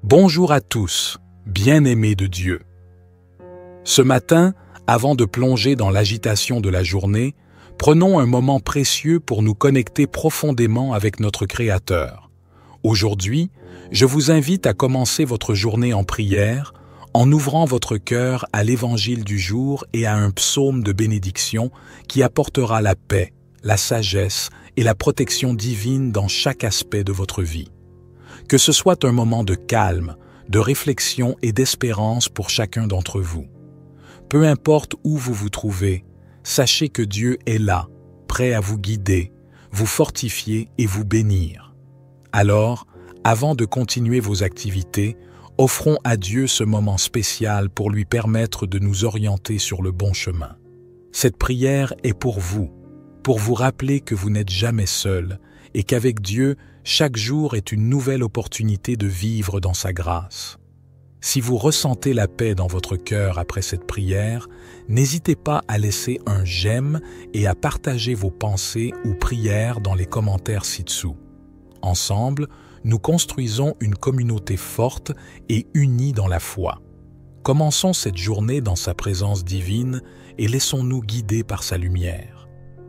Bonjour à tous, bien-aimés de Dieu. Ce matin, avant de plonger dans l'agitation de la journée, prenons un moment précieux pour nous connecter profondément avec notre Créateur. Aujourd'hui, je vous invite à commencer votre journée en prière, en ouvrant votre cœur à l'Évangile du jour et à un psaume de bénédiction qui apportera la paix, la sagesse et la protection divine dans chaque aspect de votre vie. Que ce soit un moment de calme, de réflexion et d'espérance pour chacun d'entre vous. Peu importe où vous vous trouvez, sachez que Dieu est là, prêt à vous guider, vous fortifier et vous bénir. Alors, avant de continuer vos activités, offrons à Dieu ce moment spécial pour lui permettre de nous orienter sur le bon chemin. Cette prière est pour vous rappeler que vous n'êtes jamais seul et qu'avec Dieu, chaque jour est une nouvelle opportunité de vivre dans sa grâce. Si vous ressentez la paix dans votre cœur après cette prière, n'hésitez pas à laisser un j'aime et à partager vos pensées ou prières dans les commentaires ci-dessous. Ensemble, nous construisons une communauté forte et unie dans la foi. Commençons cette journée dans sa présence divine et laissons-nous guider par sa lumière.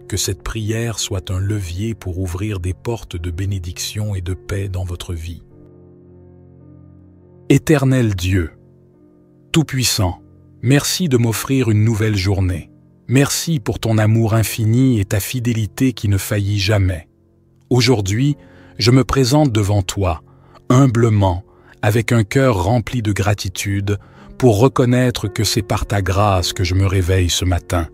Que cette prière soit un levier pour ouvrir des portes de bénédiction et de paix dans votre vie. Éternel Dieu, Tout-Puissant, merci de m'offrir une nouvelle journée. Merci pour ton amour infini et ta fidélité qui ne faillit jamais. Aujourd'hui, je me présente devant toi, humblement, avec un cœur rempli de gratitude, pour reconnaître que c'est par ta grâce que je me réveille ce matin.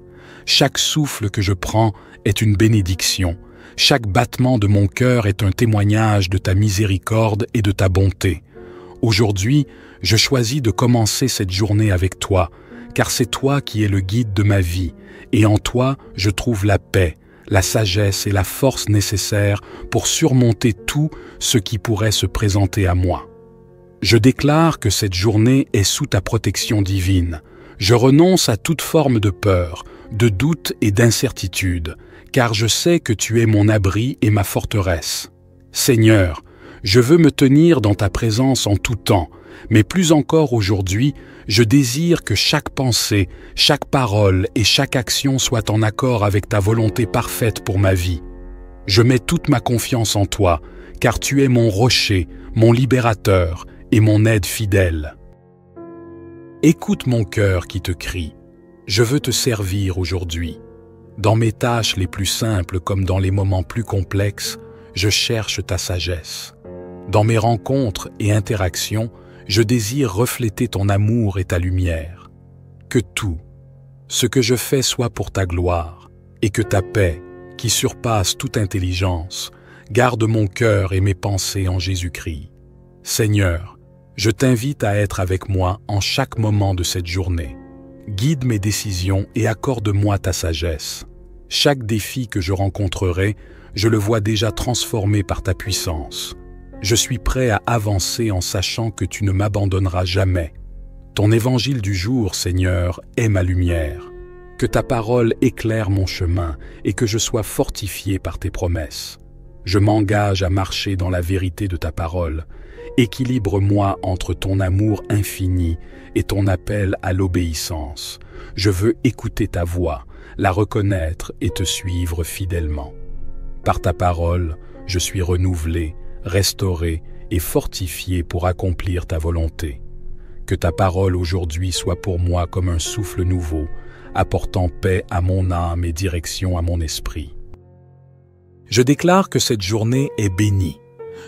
Chaque souffle que je prends est une bénédiction. Chaque battement de mon cœur est un témoignage de ta miséricorde et de ta bonté. Aujourd'hui, je choisis de commencer cette journée avec toi, car c'est toi qui es le guide de ma vie, et en toi, je trouve la paix, la sagesse et la force nécessaires pour surmonter tout ce qui pourrait se présenter à moi. Je déclare que cette journée est sous ta protection divine. Je renonce à toute forme de peur, de doute et d'incertitude, car je sais que tu es mon abri et ma forteresse. Seigneur, je veux me tenir dans ta présence en tout temps, mais plus encore aujourd'hui, je désire que chaque pensée, chaque parole et chaque action soient en accord avec ta volonté parfaite pour ma vie. Je mets toute ma confiance en toi, car tu es mon rocher, mon libérateur et mon aide fidèle. Écoute mon cœur qui te crie. Je veux te servir aujourd'hui. Dans mes tâches les plus simples comme dans les moments plus complexes, je cherche ta sagesse. Dans mes rencontres et interactions, je désire refléter ton amour et ta lumière. Que tout, ce que je fais soit pour ta gloire, et que ta paix, qui surpasse toute intelligence, garde mon cœur et mes pensées en Jésus-Christ. Seigneur, je t'invite à être avec moi en chaque moment de cette journée. Guide mes décisions et accorde-moi ta sagesse. Chaque défi que je rencontrerai, je le vois déjà transformé par ta puissance. Je suis prêt à avancer en sachant que tu ne m'abandonneras jamais. Ton évangile du jour, Seigneur, est ma lumière. Que ta parole éclaire mon chemin et que je sois fortifié par tes promesses. Je m'engage à marcher dans la vérité de ta parole. Équilibre-moi entre ton amour infini et ton appel à l'obéissance. Je veux écouter ta voix, la reconnaître et te suivre fidèlement. Par ta parole, je suis renouvelé, restauré et fortifié pour accomplir ta volonté. Que ta parole aujourd'hui soit pour moi comme un souffle nouveau, apportant paix à mon âme et direction à mon esprit. Je déclare que cette journée est bénie.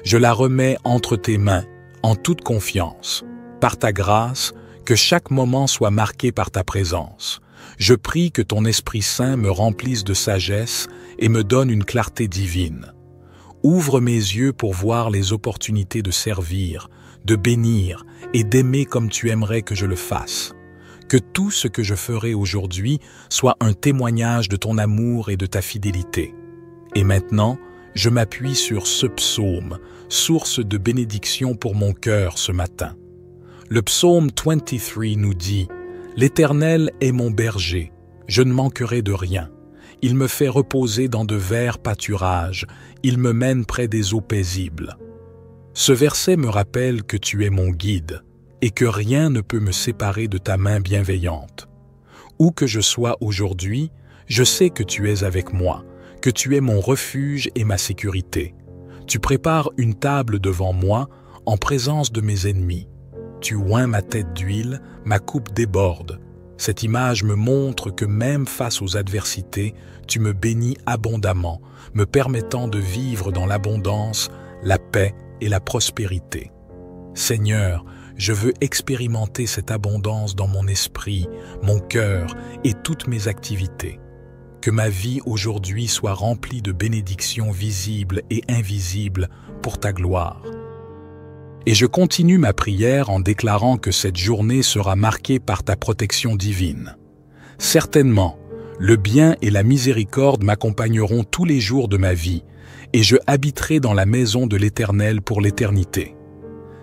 Je la remets entre tes mains, en toute confiance. Par ta grâce, que chaque moment soit marqué par ta présence. Je prie que ton Esprit Saint me remplisse de sagesse et me donne une clarté divine. Ouvre mes yeux pour voir les opportunités de servir, de bénir et d'aimer comme tu aimerais que je le fasse. Que tout ce que je ferai aujourd'hui soit un témoignage de ton amour et de ta fidélité. Et maintenant, je m'appuie sur ce psaume, source de bénédiction pour mon cœur ce matin. Le psaume 23 nous dit « L'Éternel est mon berger, je ne manquerai de rien. Il me fait reposer dans de verts pâturages, il me mène près des eaux paisibles. » Ce verset me rappelle que tu es mon guide et que rien ne peut me séparer de ta main bienveillante. Où que je sois aujourd'hui, je sais que tu es avec moi, que tu es mon refuge et ma sécurité. Tu prépares une table devant moi en présence de mes ennemis. Tu oins ma tête d'huile, ma coupe déborde. Cette image me montre que même face aux adversités, tu me bénis abondamment, me permettant de vivre dans l'abondance, la paix et la prospérité. Seigneur, je veux expérimenter cette abondance dans mon esprit, mon cœur et toutes mes activités. Que ma vie aujourd'hui soit remplie de bénédictions visibles et invisibles pour ta gloire. Et je continue ma prière en déclarant que cette journée sera marquée par ta protection divine. Certainement, le bien et la miséricorde m'accompagneront tous les jours de ma vie, et je habiterai dans la maison de l'Éternel pour l'éternité.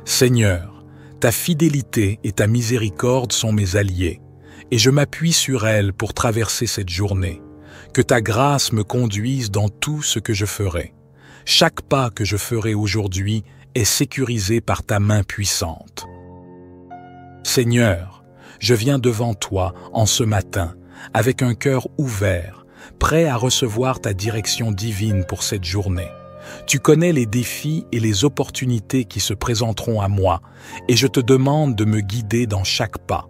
Seigneur, ta fidélité et ta miséricorde sont mes alliés, et je m'appuie sur elles pour traverser cette journée. Que ta grâce me conduise dans tout ce que je ferai. Chaque pas que je ferai aujourd'hui est sécurisé par ta main puissante. Seigneur, je viens devant toi en ce matin, avec un cœur ouvert, prêt à recevoir ta direction divine pour cette journée. Tu connais les défis et les opportunités qui se présenteront à moi, et je te demande de me guider dans chaque pas.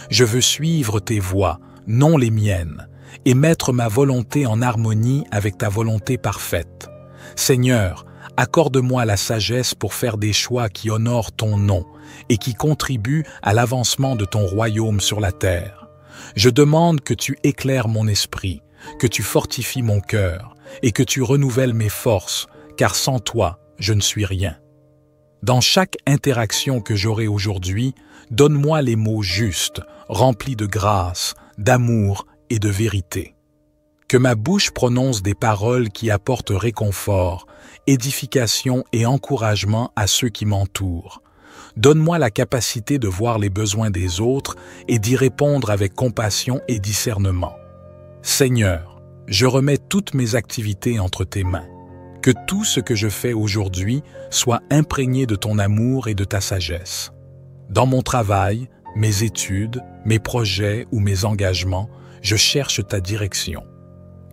Je veux suivre tes voies, non les miennes, et mettre ma volonté en harmonie avec ta volonté parfaite. Seigneur, accorde-moi la sagesse pour faire des choix qui honorent ton nom et qui contribuent à l'avancement de ton royaume sur la terre. Je demande que tu éclaires mon esprit, que tu fortifies mon cœur et que tu renouvelles mes forces, car sans toi, je ne suis rien. Dans chaque interaction que j'aurai aujourd'hui, donne-moi les mots justes, remplis de grâce, d'amour et de vérité. Que ma bouche prononce des paroles qui apportent réconfort, édification et encouragement à ceux qui m'entourent. Donne-moi la capacité de voir les besoins des autres et d'y répondre avec compassion et discernement. Seigneur, je remets toutes mes activités entre tes mains. Que tout ce que je fais aujourd'hui soit imprégné de ton amour et de ta sagesse. Dans mon travail, mes études, mes projets ou mes engagements, je cherche ta direction.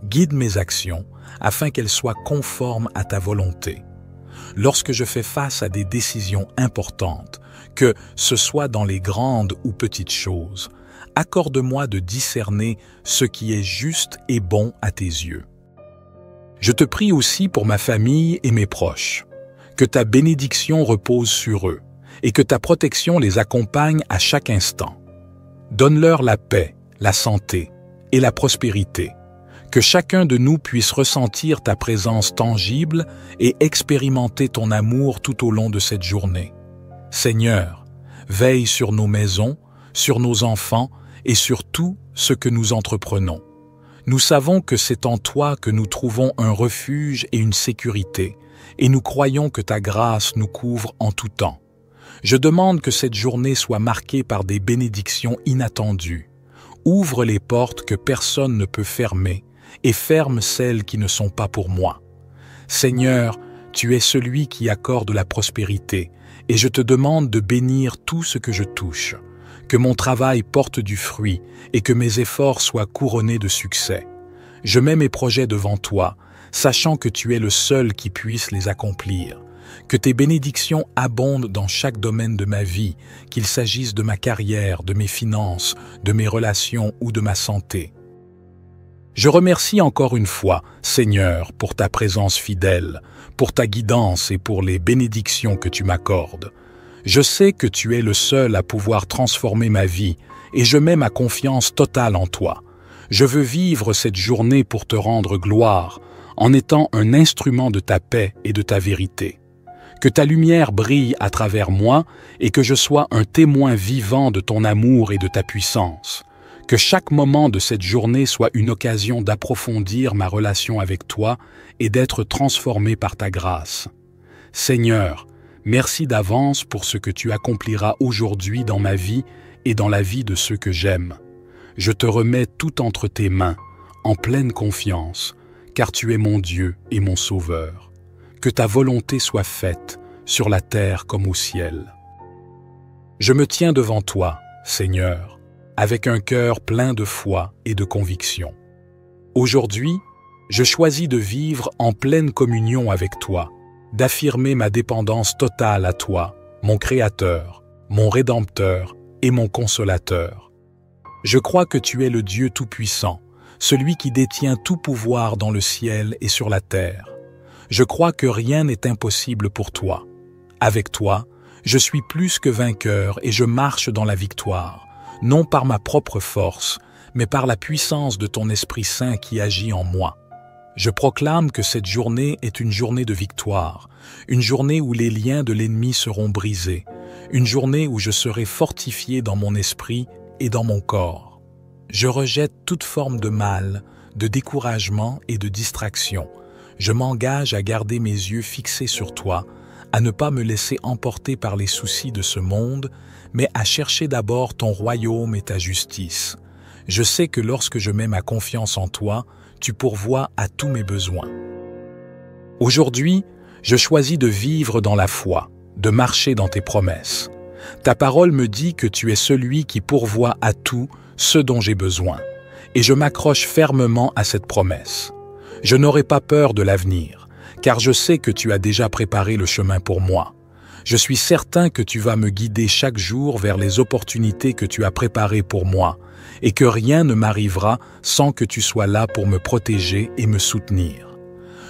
Guide mes actions afin qu'elles soient conformes à ta volonté. Lorsque je fais face à des décisions importantes, que ce soit dans les grandes ou petites choses, accorde-moi de discerner ce qui est juste et bon à tes yeux. Je te prie aussi pour ma famille et mes proches, que ta bénédiction repose sur eux et que ta protection les accompagne à chaque instant. Donne-leur la paix, la santé et la prospérité, que chacun de nous puisse ressentir ta présence tangible et expérimenter ton amour tout au long de cette journée. Seigneur, veille sur nos maisons, sur nos enfants et sur tout ce que nous entreprenons. Nous savons que c'est en toi que nous trouvons un refuge et une sécurité, et nous croyons que ta grâce nous couvre en tout temps. Je demande que cette journée soit marquée par des bénédictions inattendues. Ouvre les portes que personne ne peut fermer, et ferme celles qui ne sont pas pour moi. Seigneur, tu es celui qui accorde la prospérité, et je te demande de bénir tout ce que je touche, que mon travail porte du fruit et que mes efforts soient couronnés de succès. Je mets mes projets devant toi, sachant que tu es le seul qui puisse les accomplir. Que tes bénédictions abondent dans chaque domaine de ma vie, qu'il s'agisse de ma carrière, de mes finances, de mes relations ou de ma santé. Je remercie encore une fois, Seigneur, pour ta présence fidèle, pour ta guidance et pour les bénédictions que tu m'accordes. Je sais que tu es le seul à pouvoir transformer ma vie et je mets ma confiance totale en toi. Je veux vivre cette journée pour te rendre gloire, en étant un instrument de ta paix et de ta vérité. Que ta lumière brille à travers moi et que je sois un témoin vivant de ton amour et de ta puissance. Que chaque moment de cette journée soit une occasion d'approfondir ma relation avec toi et d'être transformé par ta grâce. Seigneur, merci d'avance pour ce que tu accompliras aujourd'hui dans ma vie et dans la vie de ceux que j'aime. Je te remets tout entre tes mains, en pleine confiance, car tu es mon Dieu et mon Sauveur. Que ta volonté soit faite, sur la terre comme au ciel. Je me tiens devant toi, Seigneur, avec un cœur plein de foi et de conviction. Aujourd'hui, je choisis de vivre en pleine communion avec toi, d'affirmer ma dépendance totale à toi, mon Créateur, mon Rédempteur et mon Consolateur. Je crois que tu es le Dieu Tout-Puissant, celui qui détient tout pouvoir dans le ciel et sur la terre. Je crois que rien n'est impossible pour toi. Avec toi, je suis plus que vainqueur et je marche dans la victoire, non par ma propre force, mais par la puissance de ton Esprit Saint qui agit en moi. Je proclame que cette journée est une journée de victoire, une journée où les liens de l'ennemi seront brisés, une journée où je serai fortifié dans mon esprit et dans mon corps. Je rejette toute forme de mal, de découragement et de distraction. Je m'engage à garder mes yeux fixés sur toi, à ne pas me laisser emporter par les soucis de ce monde, mais à chercher d'abord ton royaume et ta justice. Je sais que lorsque je mets ma confiance en toi, tu pourvois à tous mes besoins. Aujourd'hui, je choisis de vivre dans la foi, de marcher dans tes promesses. Ta parole me dit que tu es celui qui pourvoit à tout ce dont j'ai besoin, et je m'accroche fermement à cette promesse. Je n'aurai pas peur de l'avenir, car je sais que tu as déjà préparé le chemin pour moi. Je suis certain que tu vas me guider chaque jour vers les opportunités que tu as préparées pour moi, et que rien ne m'arrivera sans que tu sois là pour me protéger et me soutenir.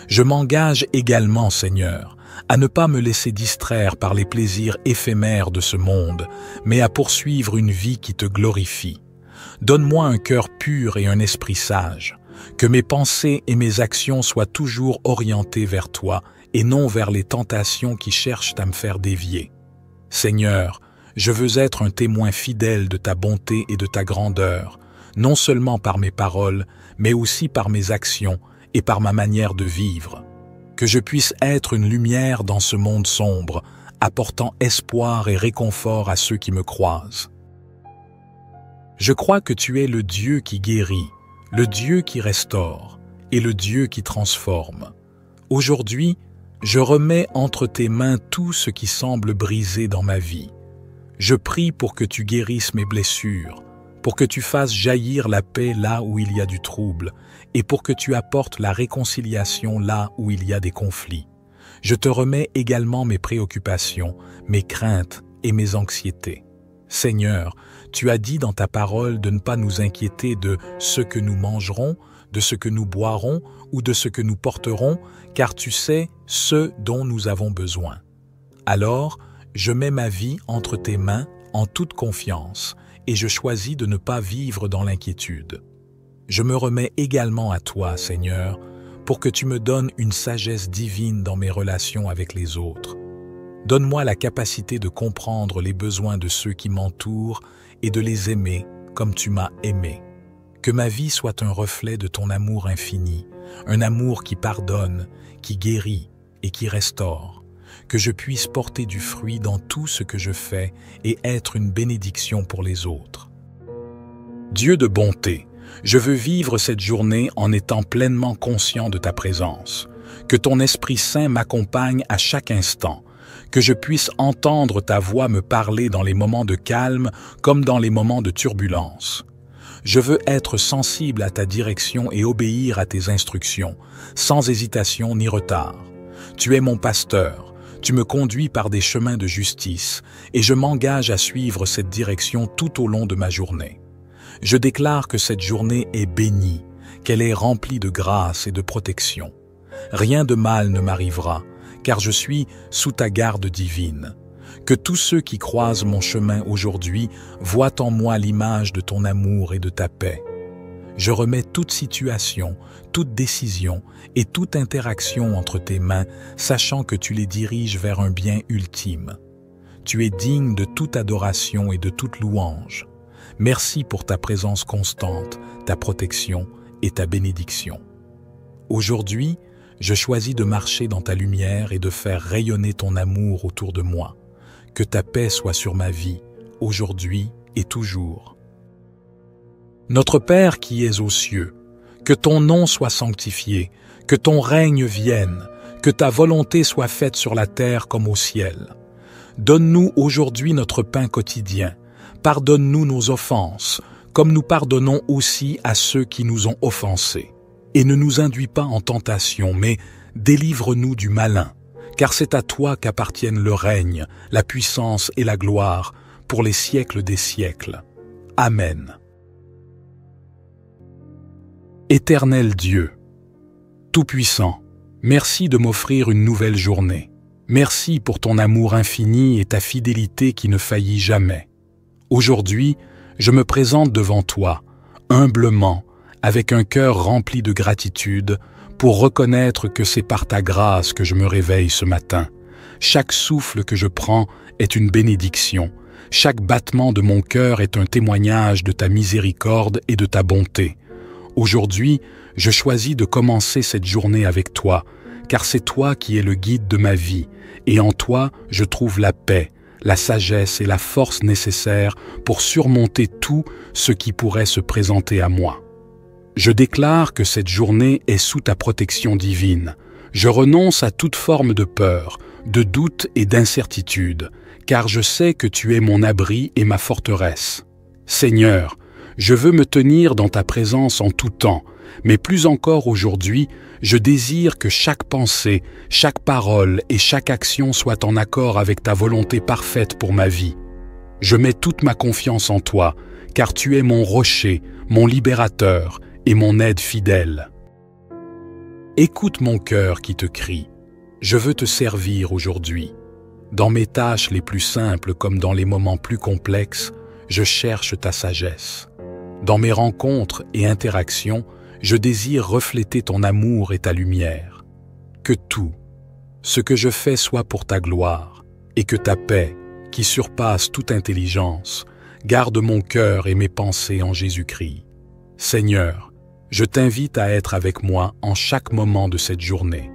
Je m'engage également, Seigneur, à ne pas me laisser distraire par les plaisirs éphémères de ce monde, mais à poursuivre une vie qui te glorifie. Donne-moi un cœur pur et un esprit sage, que mes pensées et mes actions soient toujours orientées vers toi et non vers les tentations qui cherchent à me faire dévier. Seigneur, je veux être un témoin fidèle de ta bonté et de ta grandeur, non seulement par mes paroles, mais aussi par mes actions et par ma manière de vivre. Que je puisse être une lumière dans ce monde sombre, apportant espoir et réconfort à ceux qui me croisent. Je crois que tu es le Dieu qui guérit, le Dieu qui restaure et le Dieu qui transforme. Aujourd'hui, je remets entre tes mains tout ce qui semble brisé dans ma vie. Je prie pour que tu guérisses mes blessures, pour que tu fasses jaillir la paix là où il y a du trouble, et pour que tu apportes la réconciliation là où il y a des conflits. Je te remets également mes préoccupations, mes craintes et mes anxiétés. Seigneur, tu as dit dans ta parole de ne pas nous inquiéter de ce que nous mangerons, de ce que nous boirons ou de ce que nous porterons, car tu sais ce dont nous avons besoin. Alors, je mets ma vie entre tes mains en toute confiance et je choisis de ne pas vivre dans l'inquiétude. Je me remets également à toi, Seigneur, pour que tu me donnes une sagesse divine dans mes relations avec les autres. Donne-moi la capacité de comprendre les besoins de ceux qui m'entourent et de les aimer comme tu m'as aimé. Que ma vie soit un reflet de ton amour infini, un amour qui pardonne, qui guérit et qui restaure. Que je puisse porter du fruit dans tout ce que je fais et être une bénédiction pour les autres. Dieu de bonté, je veux vivre cette journée en étant pleinement conscient de ta présence. Que ton Esprit Saint m'accompagne à chaque instant, que je puisse entendre ta voix me parler dans les moments de calme comme dans les moments de turbulence. Je veux être sensible à ta direction et obéir à tes instructions, sans hésitation ni retard. Tu es mon pasteur, tu me conduis par des chemins de justice, et je m'engage à suivre cette direction tout au long de ma journée. Je déclare que cette journée est bénie, qu'elle est remplie de grâce et de protection. Rien de mal ne m'arrivera, car je suis sous ta garde divine. Que tous ceux qui croisent mon chemin aujourd'hui voient en moi l'image de ton amour et de ta paix. Je remets toute situation, toute décision et toute interaction entre tes mains, sachant que tu les diriges vers un bien ultime. Tu es digne de toute adoration et de toute louange. Merci pour ta présence constante, ta protection et ta bénédiction. Aujourd'hui, je choisis de marcher dans ta lumière et de faire rayonner ton amour autour de moi. Que ta paix soit sur ma vie, aujourd'hui et toujours. Notre Père qui es aux cieux, que ton nom soit sanctifié, que ton règne vienne, Que ta volonté soit faite sur la terre comme au ciel. Donne-nous aujourd'hui notre pain quotidien. Pardonne-nous nos offenses, comme nous pardonnons aussi à ceux qui nous ont offensés. Et ne nous induis pas en tentation, mais délivre-nous du malin, car c'est à toi qu'appartiennent le règne, la puissance et la gloire, pour les siècles des siècles. Amen. Éternel Dieu, Tout-Puissant, merci de m'offrir une nouvelle journée. Merci pour ton amour infini et ta fidélité qui ne faillit jamais. Aujourd'hui, je me présente devant toi, humblement, avec un cœur rempli de gratitude, pour reconnaître que c'est par ta grâce que je me réveille ce matin. Chaque souffle que je prends est une bénédiction. Chaque battement de mon cœur est un témoignage de ta miséricorde et de ta bonté. Aujourd'hui, je choisis de commencer cette journée avec toi, car c'est toi qui es le guide de ma vie, et en toi je trouve la paix, la sagesse et la force nécessaires pour surmonter tout ce qui pourrait se présenter à moi. Je déclare que cette journée est sous ta protection divine. Je renonce à toute forme de peur, de doute et d'incertitude, car je sais que tu es mon abri et ma forteresse. Seigneur, je veux me tenir dans ta présence en tout temps, mais plus encore aujourd'hui, je désire que chaque pensée, chaque parole et chaque action soient en accord avec ta volonté parfaite pour ma vie. Je mets toute ma confiance en toi, car tu es mon rocher, mon libérateur et mon aide fidèle. Écoute mon cœur qui te crie. Je veux te servir aujourd'hui. Dans mes tâches les plus simples comme dans les moments plus complexes, je cherche ta sagesse. Dans mes rencontres et interactions, je désire refléter ton amour et ta lumière. Que tout, ce que je fais soit pour ta gloire, et que ta paix, qui surpasse toute intelligence, garde mon cœur et mes pensées en Jésus-Christ. Seigneur, je t'invite à être avec moi en chaque moment de cette journée.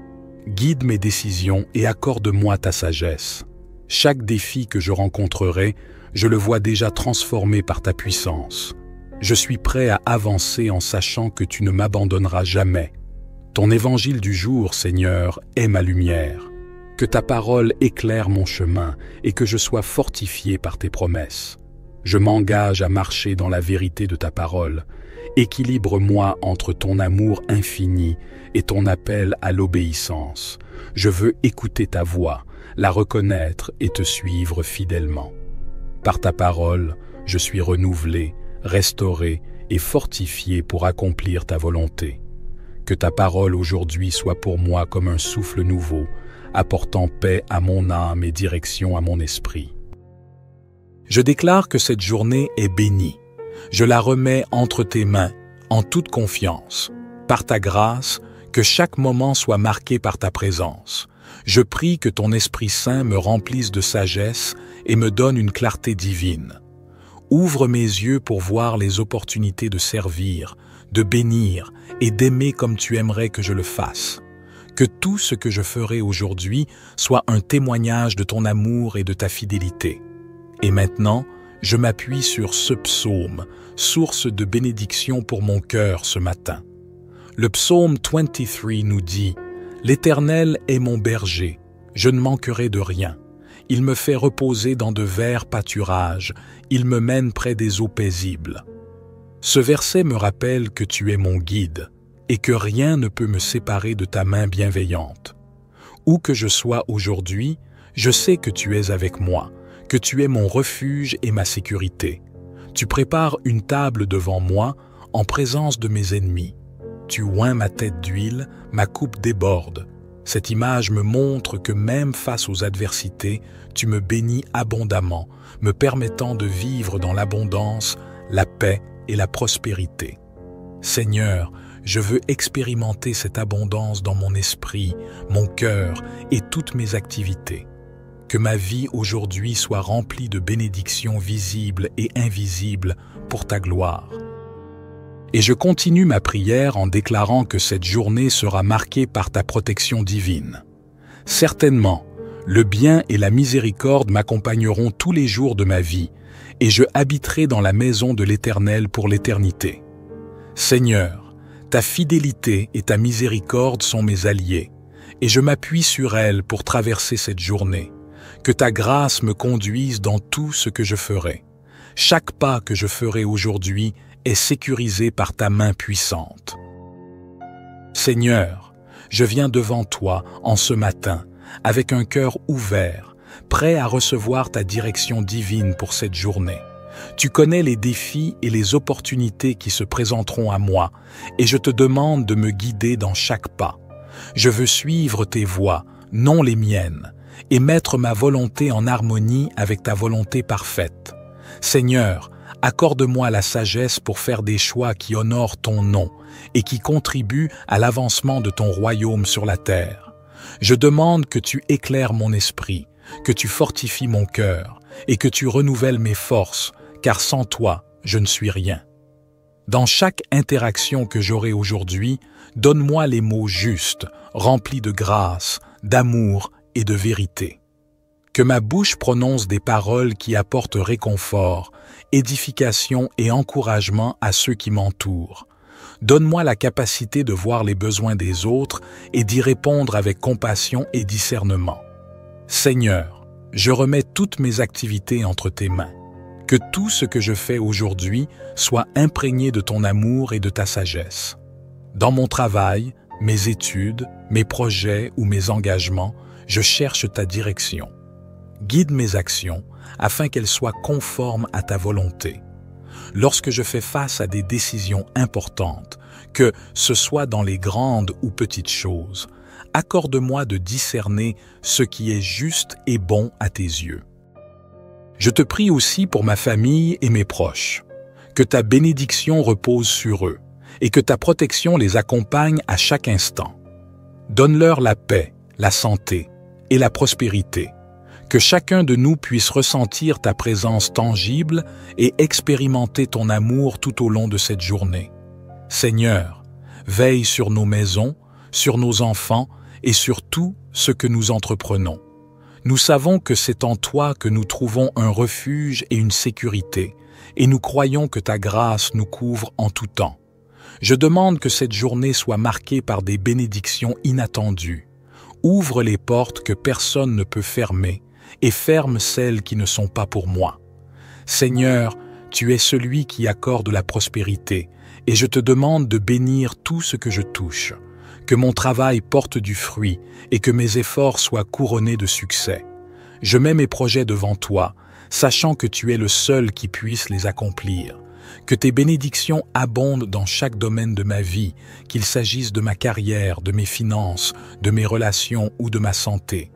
Guide mes décisions et accorde-moi ta sagesse. Chaque défi que je rencontrerai, je le vois déjà transformé par ta puissance. Je suis prêt à avancer en sachant que tu ne m'abandonneras jamais. Ton évangile du jour, Seigneur, est ma lumière. Que ta parole éclaire mon chemin et que je sois fortifié par tes promesses. Je m'engage à marcher dans la vérité de ta parole. Équilibre-moi entre ton amour infini et ton appel à l'obéissance. Je veux écouter ta voix, la reconnaître et te suivre fidèlement. Par ta parole, je suis renouvelé, restauré et fortifié pour accomplir ta volonté. Que ta parole aujourd'hui soit pour moi comme un souffle nouveau, apportant paix à mon âme et direction à mon esprit. Je déclare que cette journée est bénie. Je la remets entre tes mains, en toute confiance. Par ta grâce, que chaque moment soit marqué par ta présence. Je prie que ton Esprit Saint me remplisse de sagesse et me donne une clarté divine. Ouvre mes yeux pour voir les opportunités de servir, de bénir et d'aimer comme tu aimerais que je le fasse. Que tout ce que je ferai aujourd'hui soit un témoignage de ton amour et de ta fidélité. Et maintenant, je m'appuie sur ce psaume, source de bénédiction pour mon cœur ce matin. Le psaume 23 nous dit « L'Éternel est mon berger, je ne manquerai de rien. Il me fait reposer dans de verts pâturages, il me mène près des eaux paisibles. » Ce verset me rappelle que tu es mon guide et que rien ne peut me séparer de ta main bienveillante. Où que je sois aujourd'hui, je sais que tu es avec moi, que tu es mon refuge et ma sécurité. Tu prépares une table devant moi en présence de mes ennemis. Tu oins ma tête d'huile, ma coupe déborde. Cette image me montre que même face aux adversités, tu me bénis abondamment, me permettant de vivre dans l'abondance, la paix et la prospérité. Seigneur, je veux expérimenter cette abondance dans mon esprit, mon cœur et toutes mes activités. Que ma vie aujourd'hui soit remplie de bénédictions visibles et invisibles pour ta gloire. Et je continue ma prière en déclarant que cette journée sera marquée par ta protection divine. Certainement, le bien et la miséricorde m'accompagneront tous les jours de ma vie, et je habiterai dans la maison de l'Éternel pour l'éternité. Seigneur, ta fidélité et ta miséricorde sont mes alliés, et je m'appuie sur elle pour traverser cette journée. Que ta grâce me conduise dans tout ce que je ferai. Chaque pas que je ferai aujourd'hui est sécurisé par ta main puissante. Seigneur, je viens devant toi en ce matin, avec un cœur ouvert, prêt à recevoir ta direction divine pour cette journée. Tu connais les défis et les opportunités qui se présenteront à moi, et je te demande de me guider dans chaque pas. Je veux suivre tes voies, non les miennes, et mettre ma volonté en harmonie avec ta volonté parfaite. Seigneur, accorde-moi la sagesse pour faire des choix qui honorent ton nom et qui contribuent à l'avancement de ton royaume sur la terre. Je demande que tu éclaires mon esprit, que tu fortifies mon cœur et que tu renouvelles mes forces, car sans toi, je ne suis rien. Dans chaque interaction que j'aurai aujourd'hui, donne-moi les mots justes, remplis de grâce, d'amour et de vérité. Que ma bouche prononce des paroles qui apportent réconfort, édification et encouragement à ceux qui m'entourent. Donne-moi la capacité de voir les besoins des autres et d'y répondre avec compassion et discernement. Seigneur, je remets toutes mes activités entre tes mains. Que tout ce que je fais aujourd'hui soit imprégné de ton amour et de ta sagesse. Dans mon travail, mes études, mes projets ou mes engagements, je cherche ta direction. Guide mes actions afin qu'elles soient conformes à ta volonté. Lorsque je fais face à des décisions importantes, que ce soit dans les grandes ou petites choses, accorde-moi de discerner ce qui est juste et bon à tes yeux. Je te prie aussi pour ma famille et mes proches, que ta bénédiction repose sur eux et que ta protection les accompagne à chaque instant. Donne-leur la paix, la santé et la prospérité, que chacun de nous puisse ressentir ta présence tangible et expérimenter ton amour tout au long de cette journée. Seigneur, veille sur nos maisons, sur nos enfants et sur tout ce que nous entreprenons. Nous savons que c'est en toi que nous trouvons un refuge et une sécurité, et nous croyons que ta grâce nous couvre en tout temps. Je demande que cette journée soit marquée par des bénédictions inattendues. Ouvre les portes que personne ne peut fermer, et ferme celles qui ne sont pas pour moi. Seigneur, tu es celui qui accorde la prospérité, et je te demande de bénir tout ce que je touche. Que mon travail porte du fruit et que mes efforts soient couronnés de succès. Je mets mes projets devant toi, sachant que tu es le seul qui puisse les accomplir. Que tes bénédictions abondent dans chaque domaine de ma vie, qu'il s'agisse de ma carrière, de mes finances, de mes relations ou de ma santé.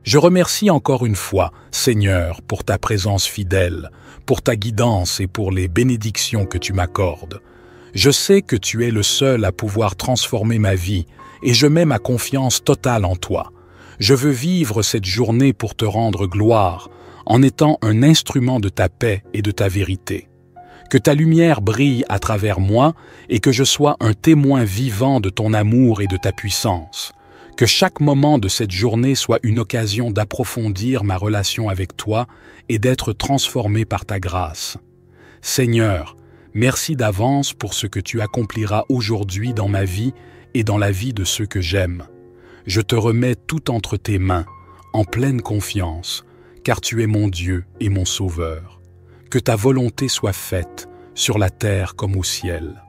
Je remercie encore une fois, Seigneur, pour ta présence fidèle, pour ta guidance et pour les bénédictions que tu m'accordes. Je sais que tu es le seul à pouvoir transformer ma vie et je mets ma confiance totale en toi. Je veux vivre cette journée pour te rendre gloire, en étant un instrument de ta paix et de ta vérité. Que ta lumière brille à travers moi et que je sois un témoin vivant de ton amour et de ta puissance. Que chaque moment de cette journée soit une occasion d'approfondir ma relation avec toi et d'être transformé par ta grâce. Seigneur, merci d'avance pour ce que tu accompliras aujourd'hui dans ma vie et dans la vie de ceux que j'aime. Je te remets tout entre tes mains, en pleine confiance, car tu es mon Dieu et mon Sauveur. Que ta volonté soit faite, sur la terre comme au ciel.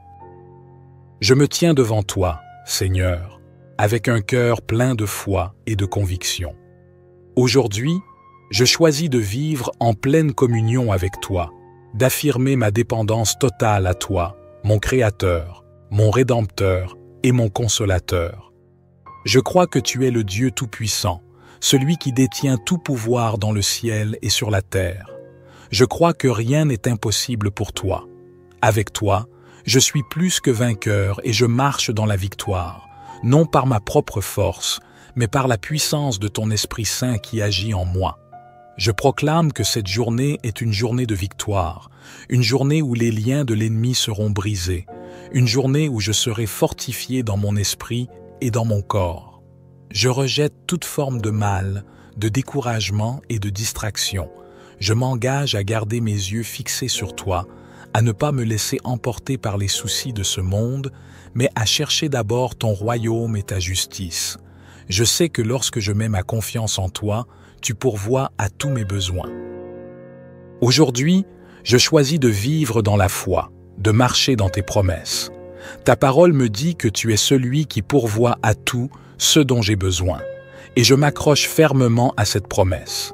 Je me tiens devant toi, Seigneur, avec un cœur plein de foi et de conviction. Aujourd'hui, je choisis de vivre en pleine communion avec toi, d'affirmer ma dépendance totale à toi, mon Créateur, mon Rédempteur et mon Consolateur. Je crois que tu es le Dieu Tout-Puissant, celui qui détient tout pouvoir dans le ciel et sur la terre. Je crois que rien n'est impossible pour toi. Avec toi, je suis plus que vainqueur et je marche dans la victoire, non par ma propre force, mais par la puissance de ton Esprit Saint qui agit en moi. Je proclame que cette journée est une journée de victoire, une journée où les liens de l'ennemi seront brisés, une journée où je serai fortifié dans mon esprit et dans mon corps. Je rejette toute forme de mal, de découragement et de distraction. Je m'engage à garder mes yeux fixés sur toi, à ne pas me laisser emporter par les soucis de ce monde, mais à chercher d'abord ton royaume et ta justice. Je sais que lorsque je mets ma confiance en toi, tu pourvois à tous mes besoins. Aujourd'hui, je choisis de vivre dans la foi, de marcher dans tes promesses. Ta parole me dit que tu es celui qui pourvoit à tout ce dont j'ai besoin, et je m'accroche fermement à cette promesse.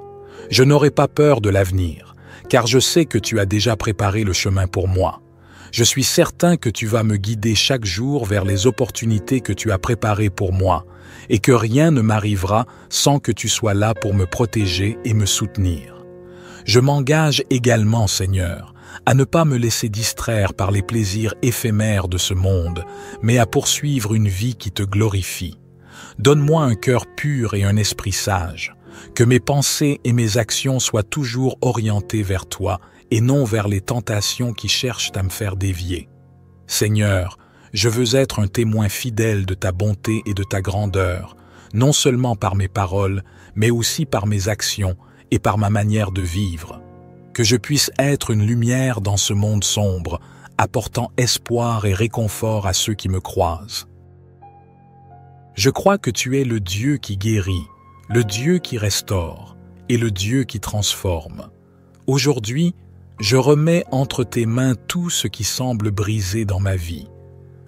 Je n'aurai pas peur de l'avenir, car je sais que tu as déjà préparé le chemin pour moi. Je suis certain que tu vas me guider chaque jour vers les opportunités que tu as préparées pour moi, et que rien ne m'arrivera sans que tu sois là pour me protéger et me soutenir. Je m'engage également, Seigneur, à ne pas me laisser distraire par les plaisirs éphémères de ce monde, mais à poursuivre une vie qui te glorifie. Donne-moi un cœur pur et un esprit sage, que mes pensées et mes actions soient toujours orientées vers toi et non vers les tentations qui cherchent à me faire dévier. Seigneur, je veux être un témoin fidèle de ta bonté et de ta grandeur, non seulement par mes paroles, mais aussi par mes actions et par ma manière de vivre. Que je puisse être une lumière dans ce monde sombre, apportant espoir et réconfort à ceux qui me croisent. Je crois que tu es le Dieu qui guérit, le Dieu qui restaure et le Dieu qui transforme. Aujourd'hui, je remets entre tes mains tout ce qui semble brisé dans ma vie.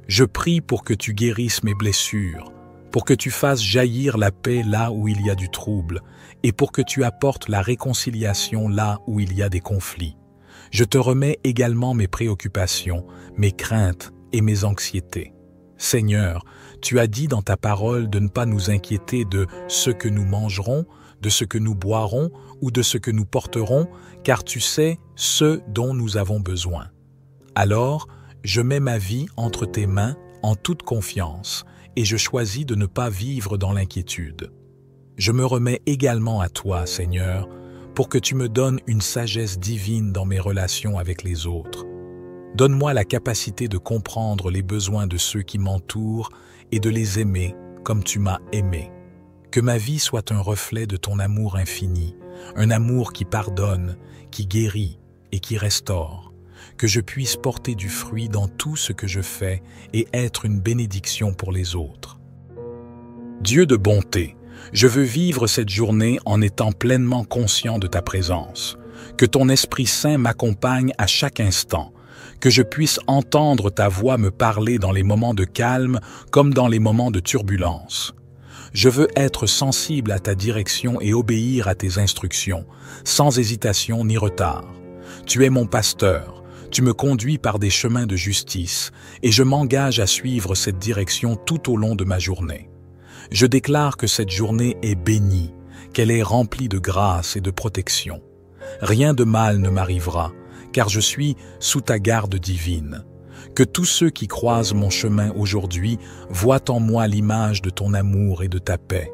Je prie pour que tu guérisses mes blessures, pour que tu fasses jaillir la paix là où il y a du trouble, et pour que tu apportes la réconciliation là où il y a des conflits. Je te remets également mes préoccupations, mes craintes et mes anxiétés. Seigneur, tu as dit dans ta parole de ne pas nous inquiéter de ce que nous mangerons, de ce que nous boirons ou de ce que nous porterons, car tu sais ce dont nous avons besoin. Alors, je mets ma vie entre tes mains en toute confiance et je choisis de ne pas vivre dans l'inquiétude. Je me remets également à toi, Seigneur, pour que tu me donnes une sagesse divine dans mes relations avec les autres. Donne-moi la capacité de comprendre les besoins de ceux qui m'entourent et de les aimer comme tu m'as aimé. Que ma vie soit un reflet de ton amour infini, un amour qui pardonne, qui guérit et qui restaure. Que je puisse porter du fruit dans tout ce que je fais et être une bénédiction pour les autres. Dieu de bonté, je veux vivre cette journée en étant pleinement conscient de ta présence. Que ton Esprit Saint m'accompagne à chaque instant. Que je puisse entendre ta voix me parler dans les moments de calme comme dans les moments de turbulence. Je veux être sensible à ta direction et obéir à tes instructions, sans hésitation ni retard. Tu es mon pasteur, tu me conduis par des chemins de justice, et je m'engage à suivre cette direction tout au long de ma journée. Je déclare que cette journée est bénie, qu'elle est remplie de grâce et de protection. Rien de mal ne m'arrivera, car je suis sous ta garde divine. Que tous ceux qui croisent mon chemin aujourd'hui voient en moi l'image de ton amour et de ta paix.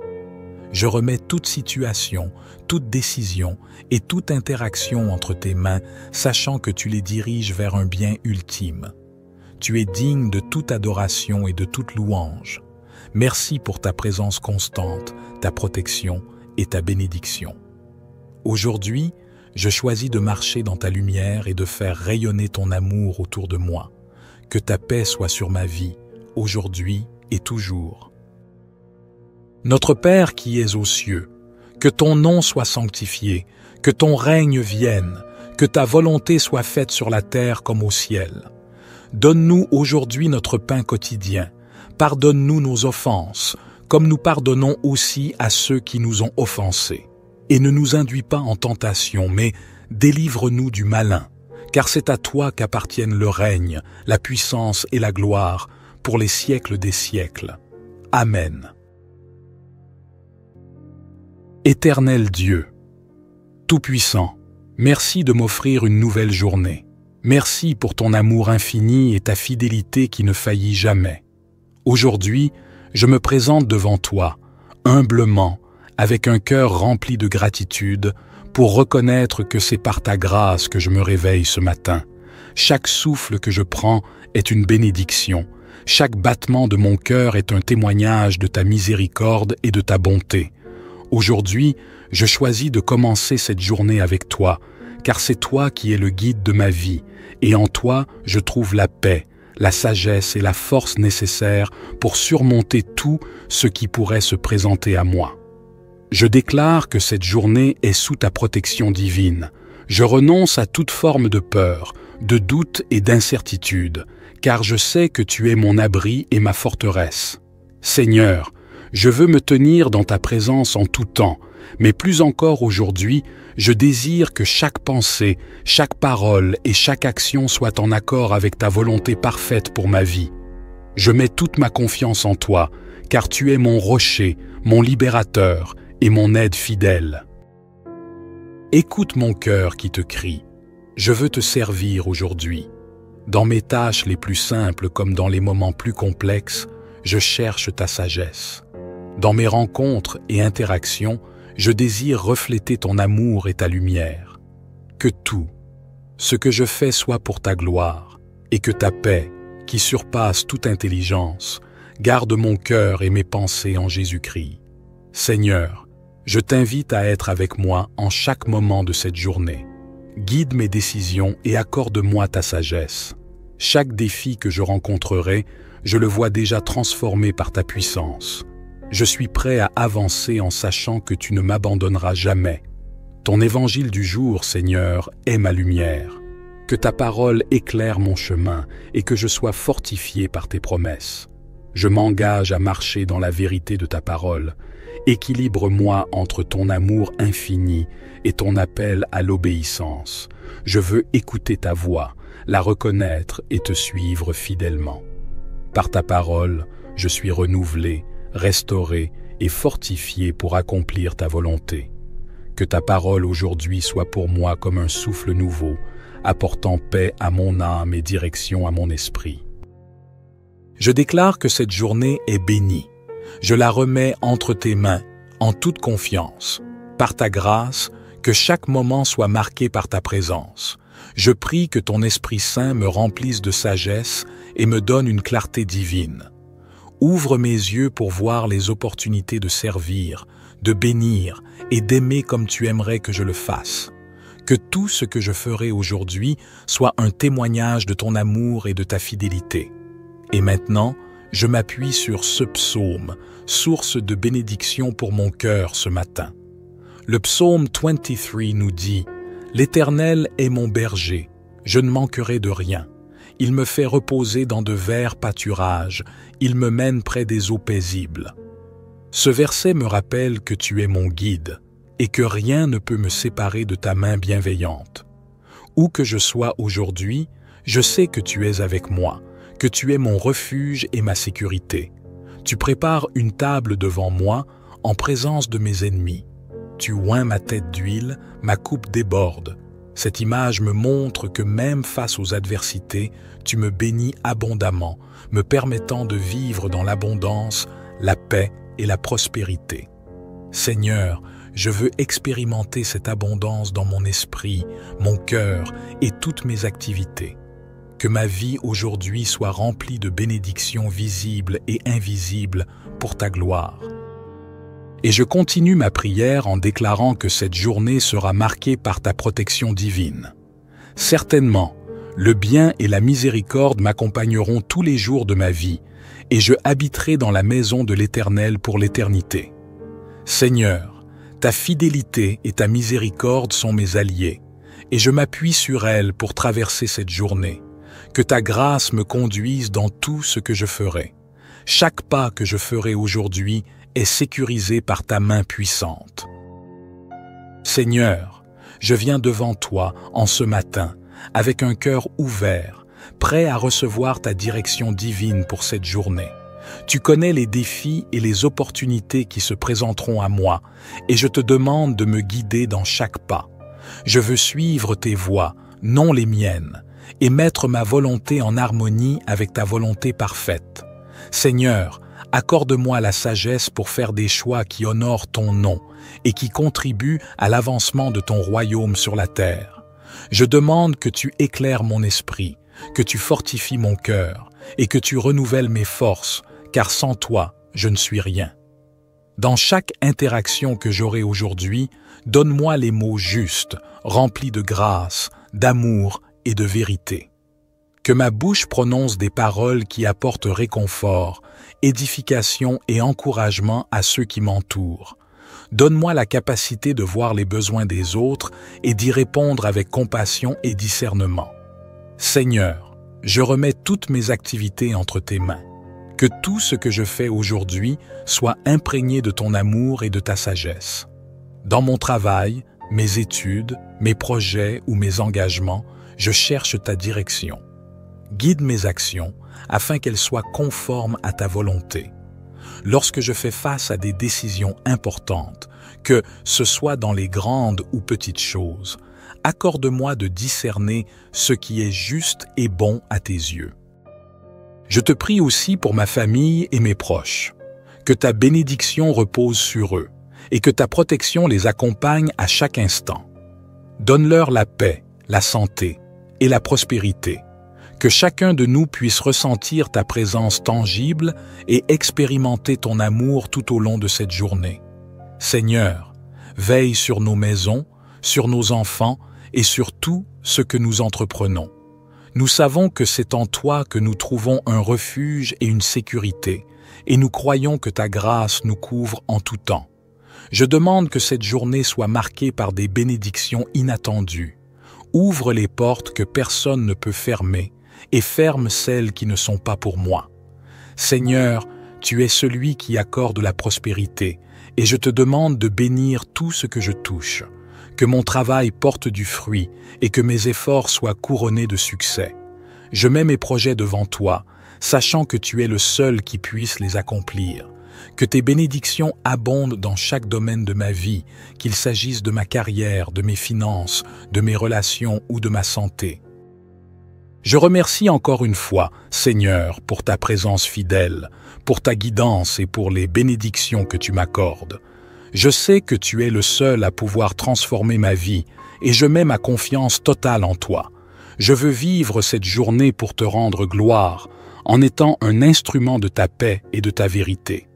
Je remets toute situation, toute décision et toute interaction entre tes mains, sachant que tu les diriges vers un bien ultime. Tu es digne de toute adoration et de toute louange. Merci pour ta présence constante, ta protection et ta bénédiction. Aujourd'hui, je choisis de marcher dans ta lumière et de faire rayonner ton amour autour de moi. Que ta paix soit sur ma vie, aujourd'hui et toujours. Notre Père qui es aux cieux, que ton nom soit sanctifié, que ton règne vienne, que ta volonté soit faite sur la terre comme au ciel. Donne-nous aujourd'hui notre pain quotidien. Pardonne-nous nos offenses, comme nous pardonnons aussi à ceux qui nous ont offensés. Et ne nous induis pas en tentation, mais délivre-nous du malin. Car c'est à toi qu'appartiennent le règne, la puissance et la gloire, pour les siècles des siècles. Amen. Éternel Dieu, Tout-Puissant, merci de m'offrir une nouvelle journée. Merci pour ton amour infini et ta fidélité qui ne faillit jamais. Aujourd'hui, je me présente devant toi, humblement, avec un cœur rempli de gratitude, pour reconnaître que c'est par ta grâce que je me réveille ce matin. Chaque souffle que je prends est une bénédiction. Chaque battement de mon cœur est un témoignage de ta miséricorde et de ta bonté. Aujourd'hui, je choisis de commencer cette journée avec toi, car c'est toi qui es le guide de ma vie, et en toi, je trouve la paix, la sagesse et la force nécessaires pour surmonter tout ce qui pourrait se présenter à moi. Je déclare que cette journée est sous ta protection divine. Je renonce à toute forme de peur, de doute et d'incertitude, car je sais que tu es mon abri et ma forteresse. Seigneur, je veux me tenir dans ta présence en tout temps, mais plus encore aujourd'hui, je désire que chaque pensée, chaque parole et chaque action soient en accord avec ta volonté parfaite pour ma vie. Je mets toute ma confiance en toi, car tu es mon rocher, mon libérateur et mon aide fidèle. Écoute mon cœur qui te crie. Je veux te servir aujourd'hui. Dans mes tâches les plus simples comme dans les moments plus complexes, je cherche ta sagesse. Dans mes rencontres et interactions, je désire refléter ton amour et ta lumière. Que tout, ce que je fais soit pour ta gloire, et que ta paix, qui surpasse toute intelligence, garde mon cœur et mes pensées en Jésus-Christ. Seigneur, je t'invite à être avec moi en chaque moment de cette journée. Guide mes décisions et accorde-moi ta sagesse. Chaque défi que je rencontrerai, je le vois déjà transformé par ta puissance. Je suis prêt à avancer en sachant que tu ne m'abandonneras jamais. Ton évangile du jour, Seigneur, est ma lumière. Que ta parole éclaire mon chemin et que je sois fortifié par tes promesses. Je m'engage à marcher dans la vérité de ta parole. Équilibre-moi entre ton amour infini et ton appel à l'obéissance. Je veux écouter ta voix, la reconnaître et te suivre fidèlement. Par ta parole, je suis renouvelé, restauré et fortifié pour accomplir ta volonté. Que ta parole aujourd'hui soit pour moi comme un souffle nouveau, apportant paix à mon âme et direction à mon esprit. Je déclare que cette journée est bénie. Je la remets entre tes mains, en toute confiance. Par ta grâce, que chaque moment soit marqué par ta présence. Je prie que ton Esprit Saint me remplisse de sagesse et me donne une clarté divine. Ouvre mes yeux pour voir les opportunités de servir, de bénir et d'aimer comme tu aimerais que je le fasse. Que tout ce que je ferai aujourd'hui soit un témoignage de ton amour et de ta fidélité. Et maintenant, je m'appuie sur ce psaume, source de bénédiction pour mon cœur ce matin. Le psaume 23 nous dit « L'Éternel est mon berger, je ne manquerai de rien. Il me fait reposer dans de verts pâturages, il me mène près des eaux paisibles. » Ce verset me rappelle que tu es mon guide et que rien ne peut me séparer de ta main bienveillante. Où que je sois aujourd'hui, je sais que tu es avec moi, que tu es mon refuge et ma sécurité. Tu prépares une table devant moi en présence de mes ennemis. Tu oins ma tête d'huile, ma coupe déborde. Cette image me montre que même face aux adversités, tu me bénis abondamment, me permettant de vivre dans l'abondance, la paix et la prospérité. Seigneur, je veux expérimenter cette abondance dans mon esprit, mon cœur et toutes mes activités. Que ma vie aujourd'hui soit remplie de bénédictions visibles et invisibles pour ta gloire. Et je continue ma prière en déclarant que cette journée sera marquée par ta protection divine. Certainement, le bien et la miséricorde m'accompagneront tous les jours de ma vie, et je habiterai dans la maison de l'Éternel pour l'éternité. Seigneur, ta fidélité et ta miséricorde sont mes alliés, et je m'appuie sur elles pour traverser cette journée. Que ta grâce me conduise dans tout ce que je ferai. Chaque pas que je ferai aujourd'hui est sécurisé par ta main puissante. Seigneur, je viens devant toi en ce matin, avec un cœur ouvert, prêt à recevoir ta direction divine pour cette journée. Tu connais les défis et les opportunités qui se présenteront à moi, et je te demande de me guider dans chaque pas. Je veux suivre tes voies, non les miennes, et mettre ma volonté en harmonie avec ta volonté parfaite. Seigneur, accorde-moi la sagesse pour faire des choix qui honorent ton nom et qui contribuent à l'avancement de ton royaume sur la terre. Je demande que tu éclaires mon esprit, que tu fortifies mon cœur et que tu renouvelles mes forces, car sans toi, je ne suis rien. Dans chaque interaction que j'aurai aujourd'hui, donne-moi les mots justes, remplis de grâce, d'amour et de vérité. Que ma bouche prononce des paroles qui apportent réconfort, édification et encouragement à ceux qui m'entourent. Donne-moi la capacité de voir les besoins des autres et d'y répondre avec compassion et discernement. Seigneur, je remets toutes mes activités entre tes mains. Que tout ce que je fais aujourd'hui soit imprégné de ton amour et de ta sagesse. Dans mon travail, mes études, mes projets ou mes engagements, je cherche ta direction. Guide mes actions afin qu'elles soient conformes à ta volonté. Lorsque je fais face à des décisions importantes, que ce soit dans les grandes ou petites choses, accorde-moi de discerner ce qui est juste et bon à tes yeux. Je te prie aussi pour ma famille et mes proches, que ta bénédiction repose sur eux et que ta protection les accompagne à chaque instant. Donne-leur la paix, la santé et la prospérité. Que chacun de nous puisse ressentir ta présence tangible et expérimenter ton amour tout au long de cette journée. Seigneur, veille sur nos maisons, sur nos enfants et sur tout ce que nous entreprenons. Nous savons que c'est en toi que nous trouvons un refuge et une sécurité, et nous croyons que ta grâce nous couvre en tout temps. Je demande que cette journée soit marquée par des bénédictions inattendues. Ouvre les portes que personne ne peut fermer, et ferme celles qui ne sont pas pour moi. Seigneur, tu es celui qui accorde la prospérité, et je te demande de bénir tout ce que je touche, que mon travail porte du fruit et que mes efforts soient couronnés de succès. Je mets mes projets devant toi, sachant que tu es le seul qui puisse les accomplir. Que tes bénédictions abondent dans chaque domaine de ma vie, qu'il s'agisse de ma carrière, de mes finances, de mes relations ou de ma santé. Je remercie encore une fois, Seigneur, pour ta présence fidèle, pour ta guidance et pour les bénédictions que tu m'accordes. Je sais que tu es le seul à pouvoir transformer ma vie et je mets ma confiance totale en toi. Je veux vivre cette journée pour te rendre gloire, en étant un instrument de ta paix et de ta vérité.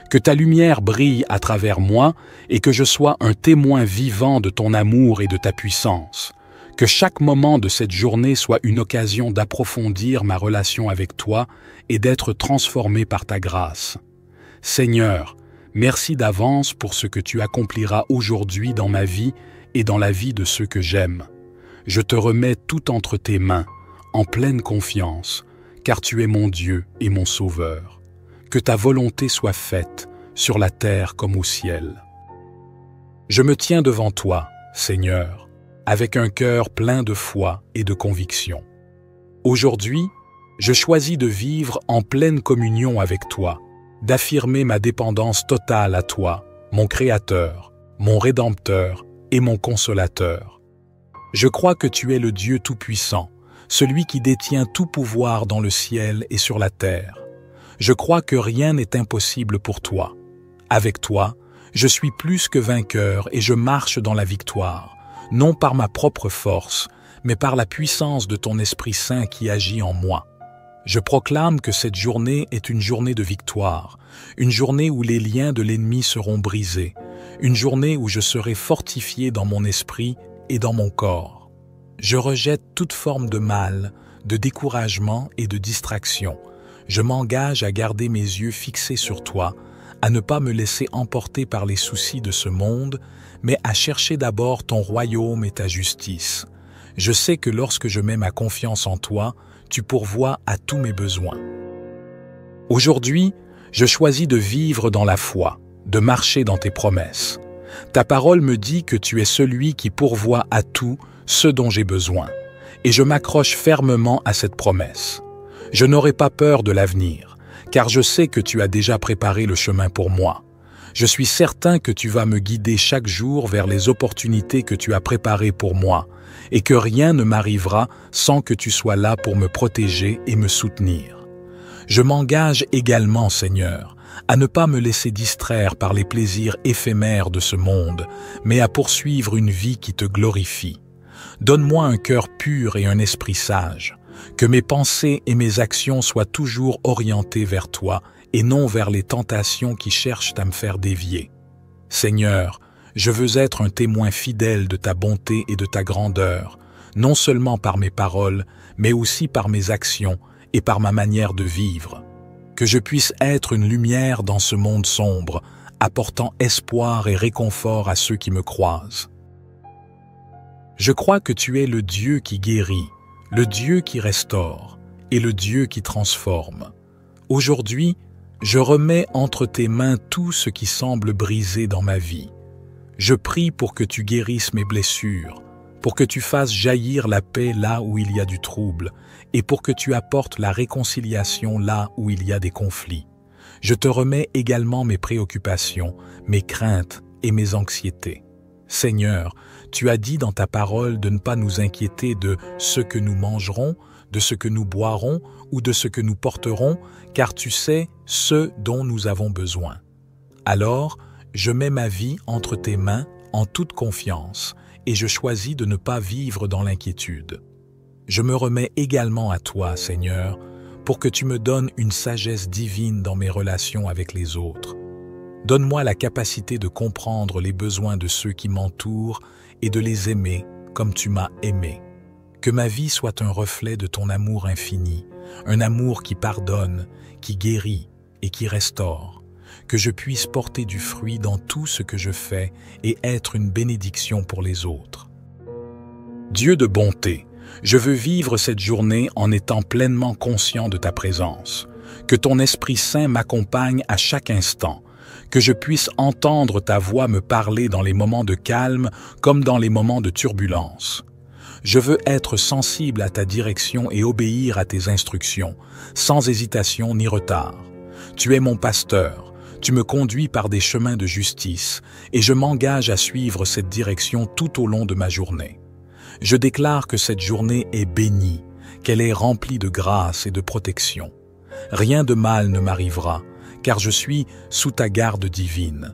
Que ta lumière brille à travers moi et que je sois un témoin vivant de ton amour et de ta puissance. Que chaque moment de cette journée soit une occasion d'approfondir ma relation avec toi et d'être transformé par ta grâce. Seigneur, merci d'avance pour ce que tu accompliras aujourd'hui dans ma vie et dans la vie de ceux que j'aime. Je te remets tout entre tes mains, en pleine confiance, car tu es mon Dieu et mon Sauveur. Que ta volonté soit faite, sur la terre comme au ciel. Je me tiens devant toi, Seigneur, avec un cœur plein de foi et de conviction. Aujourd'hui, je choisis de vivre en pleine communion avec toi, d'affirmer ma dépendance totale à toi, mon Créateur, mon Rédempteur et mon Consolateur. Je crois que tu es le Dieu Tout-Puissant, celui qui détient tout pouvoir dans le ciel et sur la terre. Je crois que rien n'est impossible pour toi. Avec toi, je suis plus que vainqueur et je marche dans la victoire, non par ma propre force, mais par la puissance de ton Esprit Saint qui agit en moi. Je proclame que cette journée est une journée de victoire, une journée où les liens de l'ennemi seront brisés, une journée où je serai fortifié dans mon esprit et dans mon corps. Je rejette toute forme de mal, de découragement et de distraction. Je m'engage à garder mes yeux fixés sur toi, à ne pas me laisser emporter par les soucis de ce monde, mais à chercher d'abord ton royaume et ta justice. Je sais que lorsque je mets ma confiance en toi, tu pourvois à tous mes besoins. Aujourd'hui, je choisis de vivre dans la foi, de marcher dans tes promesses. Ta parole me dit que tu es celui qui pourvoit à tout ce dont j'ai besoin, et je m'accroche fermement à cette promesse. Je n'aurai pas peur de l'avenir, car je sais que tu as déjà préparé le chemin pour moi. Je suis certain que tu vas me guider chaque jour vers les opportunités que tu as préparées pour moi, et que rien ne m'arrivera sans que tu sois là pour me protéger et me soutenir. Je m'engage également, Seigneur, à ne pas me laisser distraire par les plaisirs éphémères de ce monde, mais à poursuivre une vie qui te glorifie. Donne-moi un cœur pur et un esprit sage, que mes pensées et mes actions soient toujours orientées vers toi et non vers les tentations qui cherchent à me faire dévier. Seigneur, je veux être un témoin fidèle de ta bonté et de ta grandeur, non seulement par mes paroles, mais aussi par mes actions et par ma manière de vivre. Que je puisse être une lumière dans ce monde sombre, apportant espoir et réconfort à ceux qui me croisent. Je crois que tu es le Dieu qui guérit, le Dieu qui restaure et le Dieu qui transforme. Aujourd'hui, je remets entre tes mains tout ce qui semble brisé dans ma vie. Je prie pour que tu guérisses mes blessures, pour que tu fasses jaillir la paix là où il y a du trouble, et pour que tu apportes la réconciliation là où il y a des conflits. Je te remets également mes préoccupations, mes craintes et mes anxiétés. Seigneur, tu as dit dans ta parole de ne pas nous inquiéter de ce que nous mangerons, de ce que nous boirons ou de ce que nous porterons, car tu sais ce dont nous avons besoin. Alors, je mets ma vie entre tes mains en toute confiance et je choisis de ne pas vivre dans l'inquiétude. Je me remets également à toi, Seigneur, pour que tu me donnes une sagesse divine dans mes relations avec les autres. Donne-moi la capacité de comprendre les besoins de ceux qui m'entourent et de les aimer comme tu m'as aimé. Que ma vie soit un reflet de ton amour infini, un amour qui pardonne, qui guérit et qui restaure. Que je puisse porter du fruit dans tout ce que je fais et être une bénédiction pour les autres. Dieu de bonté, je veux vivre cette journée en étant pleinement conscient de ta présence. Que ton Esprit Saint m'accompagne à chaque instant. Que je puisse entendre ta voix me parler dans les moments de calme comme dans les moments de turbulence. Je veux être sensible à ta direction et obéir à tes instructions, sans hésitation ni retard. Tu es mon pasteur, tu me conduis par des chemins de justice, et je m'engage à suivre cette direction tout au long de ma journée. Je déclare que cette journée est bénie, qu'elle est remplie de grâce et de protection. Rien de mal ne m'arrivera, car je suis sous ta garde divine.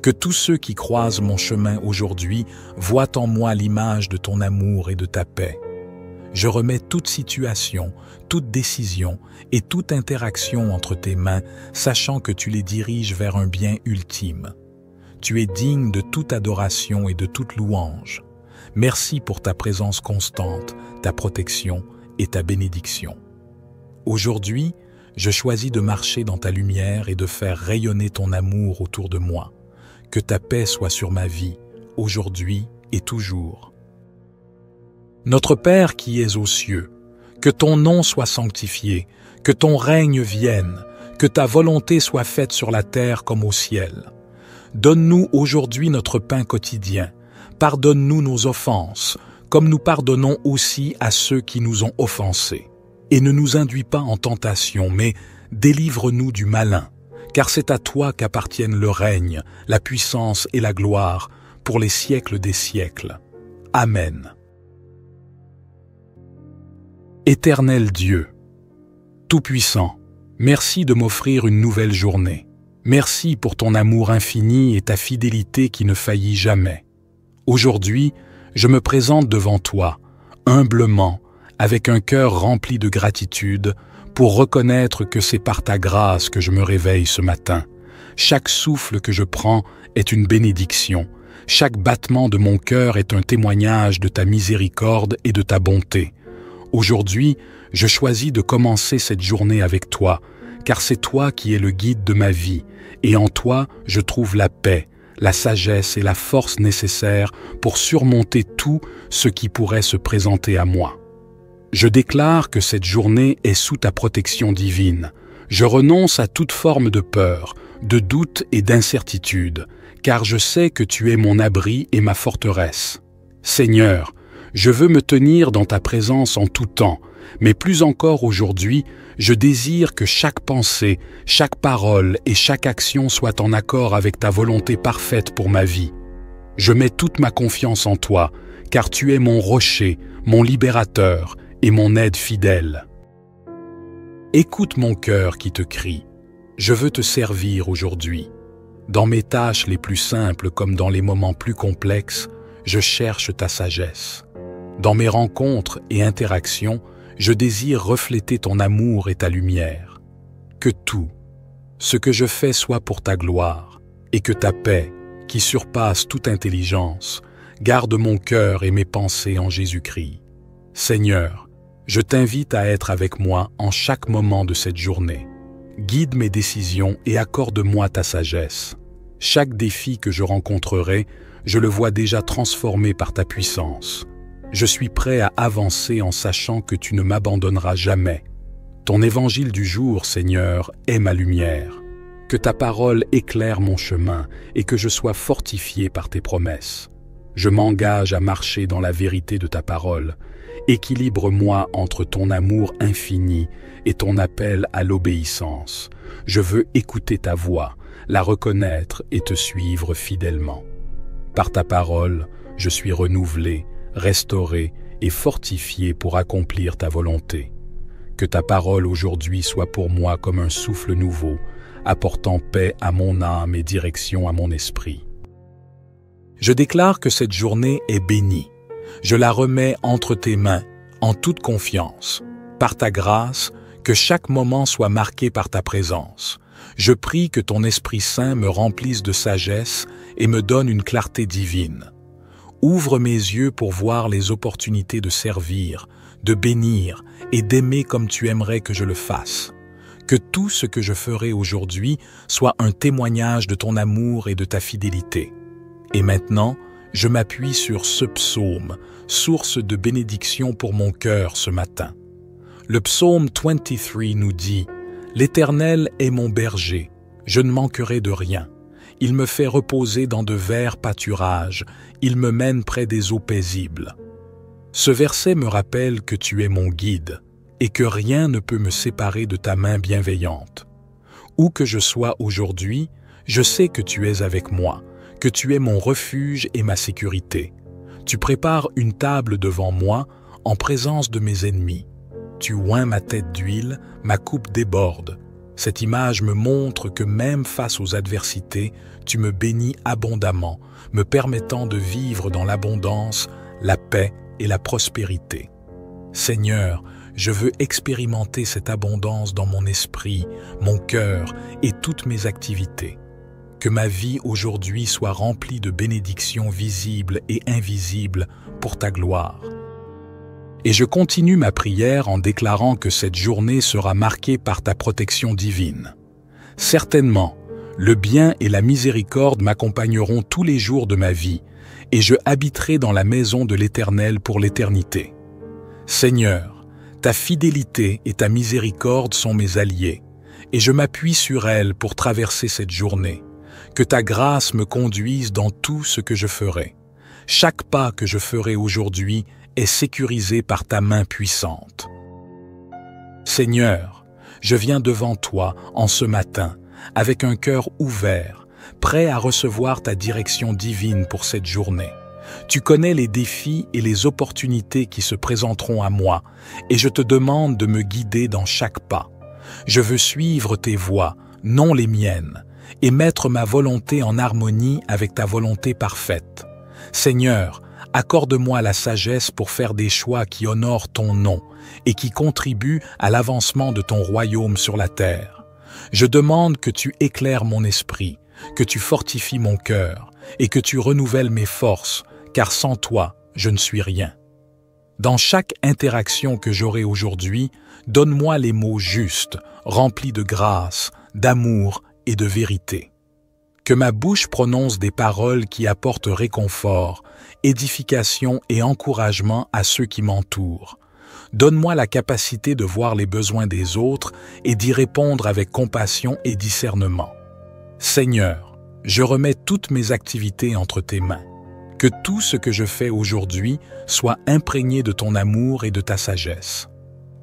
Que tous ceux qui croisent mon chemin aujourd'hui voient en moi l'image de ton amour et de ta paix. Je remets toute situation, toute décision et toute interaction entre tes mains, sachant que tu les diriges vers un bien ultime. Tu es digne de toute adoration et de toute louange. Merci pour ta présence constante, ta protection et ta bénédiction. Aujourd'hui, je choisis de marcher dans ta lumière et de faire rayonner ton amour autour de moi. Que ta paix soit sur ma vie, aujourd'hui et toujours. Notre Père qui es aux cieux, que ton nom soit sanctifié, que ton règne vienne, que ta volonté soit faite sur la terre comme au ciel. Donne-nous aujourd'hui notre pain quotidien. Pardonne-nous nos offenses, comme nous pardonnons aussi à ceux qui nous ont offensés. Et ne nous induis pas en tentation, mais délivre-nous du malin, car c'est à toi qu'appartiennent le règne, la puissance et la gloire, pour les siècles des siècles. Amen. Éternel Dieu, Tout-Puissant, merci de m'offrir une nouvelle journée. Merci pour ton amour infini et ta fidélité qui ne faillit jamais. Aujourd'hui, je me présente devant toi, humblement, avec un cœur rempli de gratitude, pour reconnaître que c'est par ta grâce que je me réveille ce matin. Chaque souffle que je prends est une bénédiction. Chaque battement de mon cœur est un témoignage de ta miséricorde et de ta bonté. Aujourd'hui, je choisis de commencer cette journée avec toi, car c'est toi qui es le guide de ma vie, et en toi, je trouve la paix, la sagesse et la force nécessaires pour surmonter tout ce qui pourrait se présenter à moi. Je déclare que cette journée est sous ta protection divine. Je renonce à toute forme de peur, de doute et d'incertitude, car je sais que tu es mon abri et ma forteresse. Seigneur, je veux me tenir dans ta présence en tout temps, mais plus encore aujourd'hui, je désire que chaque pensée, chaque parole et chaque action soient en accord avec ta volonté parfaite pour ma vie. Je mets toute ma confiance en toi, car tu es mon rocher, mon libérateur et mon aide fidèle. Écoute mon cœur qui te crie. Je veux te servir aujourd'hui. Dans mes tâches les plus simples comme dans les moments plus complexes, je cherche ta sagesse. Dans mes rencontres et interactions, je désire refléter ton amour et ta lumière. Que tout, ce que je fais soit pour ta gloire, et que ta paix, qui surpasse toute intelligence, garde mon cœur et mes pensées en Jésus-Christ. Seigneur, je t'invite à être avec moi en chaque moment de cette journée. Guide mes décisions et accorde-moi ta sagesse. Chaque défi que je rencontrerai, je le vois déjà transformé par ta puissance. Je suis prêt à avancer en sachant que tu ne m'abandonneras jamais. Ton évangile du jour, Seigneur, est ma lumière. Que ta parole éclaire mon chemin et que je sois fortifié par tes promesses. Je m'engage à marcher dans la vérité de ta parole. Équilibre-moi entre ton amour infini et ton appel à l'obéissance. Je veux écouter ta voix, la reconnaître et te suivre fidèlement. Par ta parole, je suis renouvelé, restauré et fortifié pour accomplir ta volonté. Que ta parole aujourd'hui soit pour moi comme un souffle nouveau, apportant paix à mon âme et direction à mon esprit. Je déclare que cette journée est bénie. Je la remets entre tes mains, en toute confiance. Par ta grâce, que chaque moment soit marqué par ta présence. Je prie que ton Esprit Saint me remplisse de sagesse et me donne une clarté divine. Ouvre mes yeux pour voir les opportunités de servir, de bénir et d'aimer comme tu aimerais que je le fasse. Que tout ce que je ferai aujourd'hui soit un témoignage de ton amour et de ta fidélité. Et maintenant, je m'appuie sur ce psaume, source de bénédiction pour mon cœur ce matin. Le psaume 23 nous dit « L'Éternel est mon berger, je ne manquerai de rien. Il me fait reposer dans de verts pâturages, il me mène près des eaux paisibles. » Ce verset me rappelle que tu es mon guide et que rien ne peut me séparer de ta main bienveillante. Où que je sois aujourd'hui, je sais que tu es avec moi, que tu es mon refuge et ma sécurité. Tu prépares une table devant moi en présence de mes ennemis. Tu oins ma tête d'huile, ma coupe déborde. Cette image me montre que même face aux adversités, tu me bénis abondamment, me permettant de vivre dans l'abondance, la paix et la prospérité. Seigneur, je veux expérimenter cette abondance dans mon esprit, mon cœur et toutes mes activités. Que ma vie aujourd'hui soit remplie de bénédictions visibles et invisibles pour ta gloire. Et je continue ma prière en déclarant que cette journée sera marquée par ta protection divine. Certainement, le bien et la miséricorde m'accompagneront tous les jours de ma vie, et je habiterai dans la maison de l'Éternel pour l'éternité. Seigneur, ta fidélité et ta miséricorde sont mes alliés, et je m'appuie sur elles pour traverser cette journée. Que ta grâce me conduise dans tout ce que je ferai. Chaque pas que je ferai aujourd'hui est sécurisé par ta main puissante. Seigneur, je viens devant toi en ce matin, avec un cœur ouvert, prêt à recevoir ta direction divine pour cette journée. Tu connais les défis et les opportunités qui se présenteront à moi, et je te demande de me guider dans chaque pas. Je veux suivre tes voies, non les miennes, et mettre ma volonté en harmonie avec ta volonté parfaite. Seigneur, accorde-moi la sagesse pour faire des choix qui honorent ton nom et qui contribuent à l'avancement de ton royaume sur la terre. Je demande que tu éclaires mon esprit, que tu fortifies mon cœur et que tu renouvelles mes forces, car sans toi, je ne suis rien. Dans chaque interaction que j'aurai aujourd'hui, donne-moi les mots justes, remplis de grâce, d'amour et de vérité. Que ma bouche prononce des paroles qui apportent réconfort, édification et encouragement à ceux qui m'entourent. Donne-moi la capacité de voir les besoins des autres et d'y répondre avec compassion et discernement. Seigneur, je remets toutes mes activités entre tes mains. Que tout ce que je fais aujourd'hui soit imprégné de ton amour et de ta sagesse.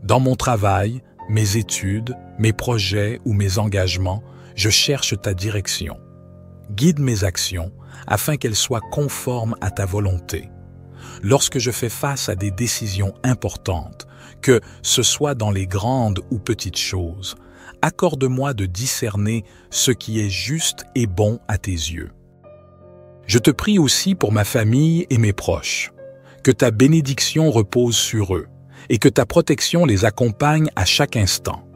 Dans mon travail, mes études, mes projets ou mes engagements, je cherche ta direction. Guide mes actions afin qu'elles soient conformes à ta volonté. Lorsque je fais face à des décisions importantes, que ce soit dans les grandes ou petites choses, accorde-moi de discerner ce qui est juste et bon à tes yeux. Je te prie aussi pour ma famille et mes proches, que ta bénédiction repose sur eux et que ta protection les accompagne à chaque instant.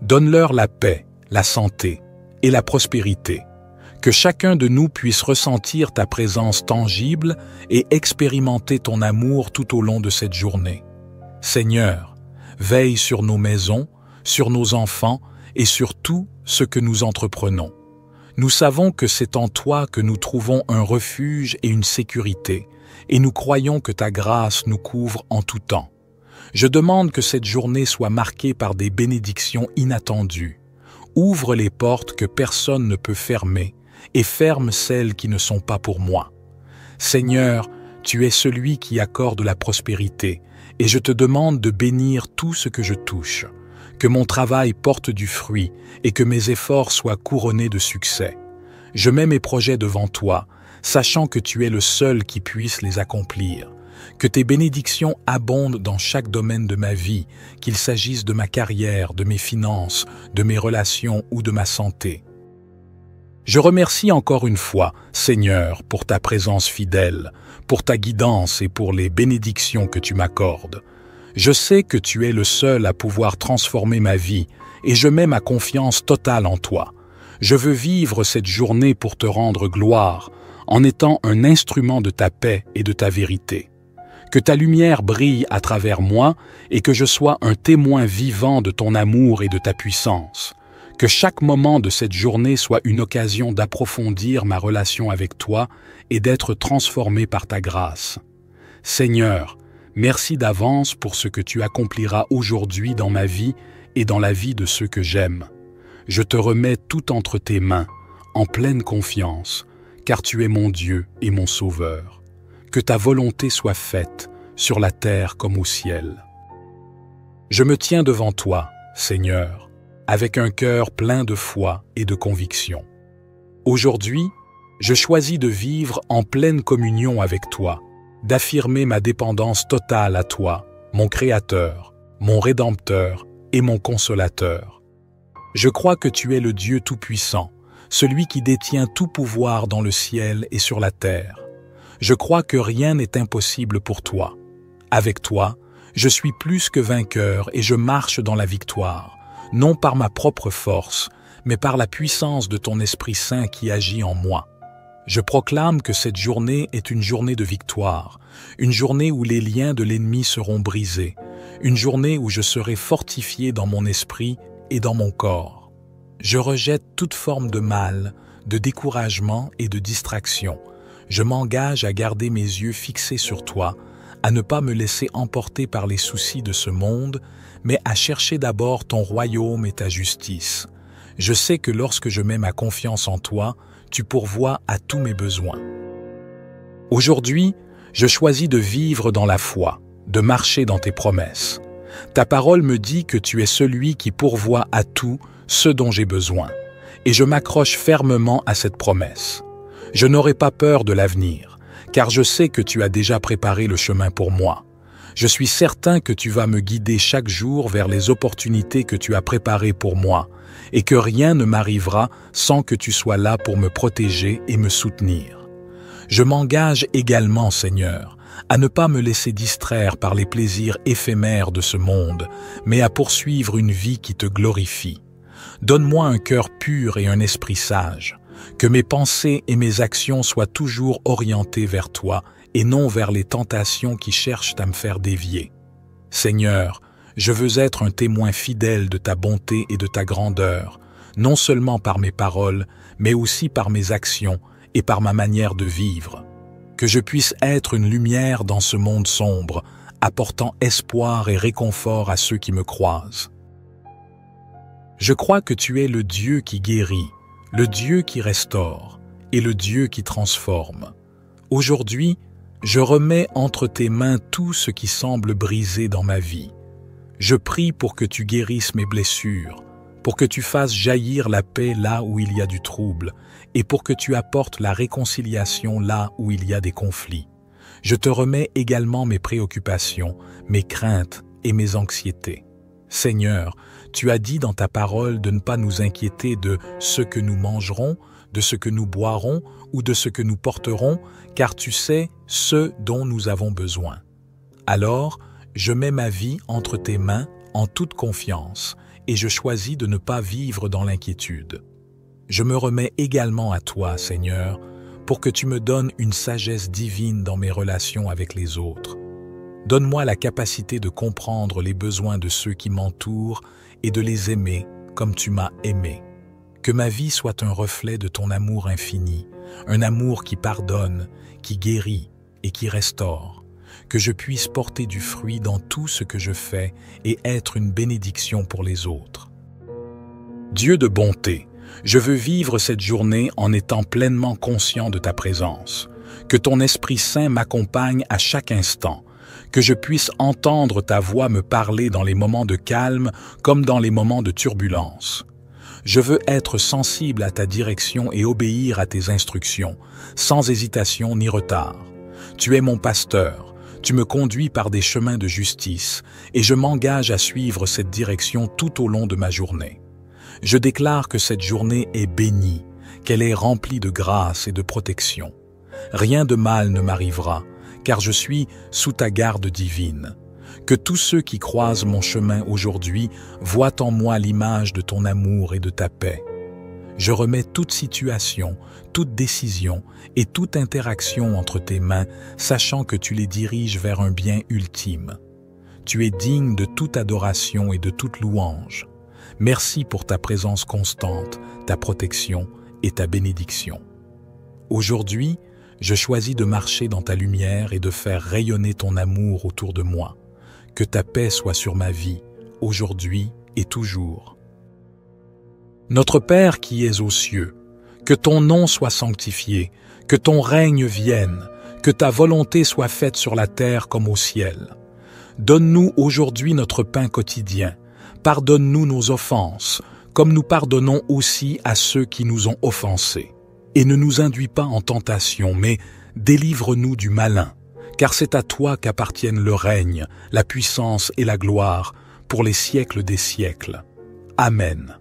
Donne-leur la paix, la santé et la prospérité, que chacun de nous puisse ressentir ta présence tangible et expérimenter ton amour tout au long de cette journée. Seigneur, veille sur nos maisons, sur nos enfants et sur tout ce que nous entreprenons. Nous savons que c'est en toi que nous trouvons un refuge et une sécurité, et nous croyons que ta grâce nous couvre en tout temps. Je demande que cette journée soit marquée par des bénédictions inattendues. Ouvre les portes que personne ne peut fermer et ferme celles qui ne sont pas pour moi. Seigneur, tu es celui qui accorde la prospérité, et je te demande de bénir tout ce que je touche, que mon travail porte du fruit et que mes efforts soient couronnés de succès. Je mets mes projets devant toi, sachant que tu es le seul qui puisse les accomplir. Que tes bénédictions abondent dans chaque domaine de ma vie, qu'il s'agisse de ma carrière, de mes finances, de mes relations ou de ma santé. Je remercie encore une fois, Seigneur, pour ta présence fidèle, pour ta guidance et pour les bénédictions que tu m'accordes. Je sais que tu es le seul à pouvoir transformer ma vie et je mets ma confiance totale en toi. Je veux vivre cette journée pour te rendre gloire, en étant un instrument de ta paix et de ta vérité. Que ta lumière brille à travers moi et que je sois un témoin vivant de ton amour et de ta puissance. Que chaque moment de cette journée soit une occasion d'approfondir ma relation avec toi et d'être transformé par ta grâce. Seigneur, merci d'avance pour ce que tu accompliras aujourd'hui dans ma vie et dans la vie de ceux que j'aime. Je te remets tout entre tes mains, en pleine confiance, car tu es mon Dieu et mon Sauveur. Que ta volonté soit faite, sur la terre comme au ciel. Je me tiens devant toi, Seigneur, avec un cœur plein de foi et de conviction. Aujourd'hui, je choisis de vivre en pleine communion avec toi, d'affirmer ma dépendance totale à toi, mon Créateur, mon Rédempteur et mon Consolateur. Je crois que tu es le Dieu Tout-Puissant, celui qui détient tout pouvoir dans le ciel et sur la terre. Je crois que rien n'est impossible pour toi. Avec toi, je suis plus que vainqueur et je marche dans la victoire, non par ma propre force, mais par la puissance de ton Esprit Saint qui agit en moi. Je proclame que cette journée est une journée de victoire, une journée où les liens de l'ennemi seront brisés, une journée où je serai fortifié dans mon esprit et dans mon corps. Je rejette toute forme de mal, de découragement et de distraction. Je m'engage à garder mes yeux fixés sur toi, à ne pas me laisser emporter par les soucis de ce monde, mais à chercher d'abord ton royaume et ta justice. Je sais que lorsque je mets ma confiance en toi, tu pourvois à tous mes besoins. Aujourd'hui, je choisis de vivre dans la foi, de marcher dans tes promesses. Ta parole me dit que tu es celui qui pourvoit à tout ce dont j'ai besoin, et je m'accroche fermement à cette promesse. Je n'aurai pas peur de l'avenir, car je sais que tu as déjà préparé le chemin pour moi. Je suis certain que tu vas me guider chaque jour vers les opportunités que tu as préparées pour moi, et que rien ne m'arrivera sans que tu sois là pour me protéger et me soutenir. Je m'engage également, Seigneur, à ne pas me laisser distraire par les plaisirs éphémères de ce monde, mais à poursuivre une vie qui te glorifie. Donne-moi un cœur pur et un esprit sage. Que mes pensées et mes actions soient toujours orientées vers toi et non vers les tentations qui cherchent à me faire dévier. Seigneur, je veux être un témoin fidèle de ta bonté et de ta grandeur, non seulement par mes paroles, mais aussi par mes actions et par ma manière de vivre. Que je puisse être une lumière dans ce monde sombre, apportant espoir et réconfort à ceux qui me croisent. Je crois que tu es le Dieu qui guérit, le Dieu qui restaure et le Dieu qui transforme. Aujourd'hui, je remets entre tes mains tout ce qui semble brisé dans ma vie. Je prie pour que tu guérisses mes blessures, pour que tu fasses jaillir la paix là où il y a du trouble, et pour que tu apportes la réconciliation là où il y a des conflits. Je te remets également mes préoccupations, mes craintes et mes anxiétés. Seigneur, tu as dit dans ta parole de ne pas nous inquiéter de ce que nous mangerons, de ce que nous boirons ou de ce que nous porterons, car tu sais ce dont nous avons besoin. Alors, je mets ma vie entre tes mains en toute confiance et je choisis de ne pas vivre dans l'inquiétude. Je me remets également à toi, Seigneur, pour que tu me donnes une sagesse divine dans mes relations avec les autres. Donne-moi la capacité de comprendre les besoins de ceux qui m'entourent et de les aimer comme tu m'as aimé. Que ma vie soit un reflet de ton amour infini, un amour qui pardonne, qui guérit et qui restaure. Que je puisse porter du fruit dans tout ce que je fais et être une bénédiction pour les autres. Dieu de bonté, je veux vivre cette journée en étant pleinement conscient de ta présence. Que ton Esprit Saint m'accompagne à chaque instant, que je puisse entendre ta voix me parler dans les moments de calme comme dans les moments de turbulence. Je veux être sensible à ta direction et obéir à tes instructions, sans hésitation ni retard. Tu es mon pasteur, tu me conduis par des chemins de justice, et je m'engage à suivre cette direction tout au long de ma journée. Je déclare que cette journée est bénie, qu'elle est remplie de grâce et de protection. Rien de mal ne m'arrivera, car je suis sous ta garde divine. Que tous ceux qui croisent mon chemin aujourd'hui voient en moi l'image de ton amour et de ta paix. Je remets toute situation, toute décision et toute interaction entre tes mains, sachant que tu les diriges vers un bien ultime. Tu es digne de toute adoration et de toute louange. Merci pour ta présence constante, ta protection et ta bénédiction. Aujourd'hui, je choisis de marcher dans ta lumière et de faire rayonner ton amour autour de moi. Que ta paix soit sur ma vie, aujourd'hui et toujours. Notre Père qui es aux cieux, que ton nom soit sanctifié, que ton règne vienne, que ta volonté soit faite sur la terre comme au ciel. Donne-nous aujourd'hui notre pain quotidien. Pardonne-nous nos offenses, comme nous pardonnons aussi à ceux qui nous ont offensés. Et ne nous induis pas en tentation, mais délivre-nous du malin, car c'est à toi qu'appartiennent le règne, la puissance et la gloire, pour les siècles des siècles. Amen.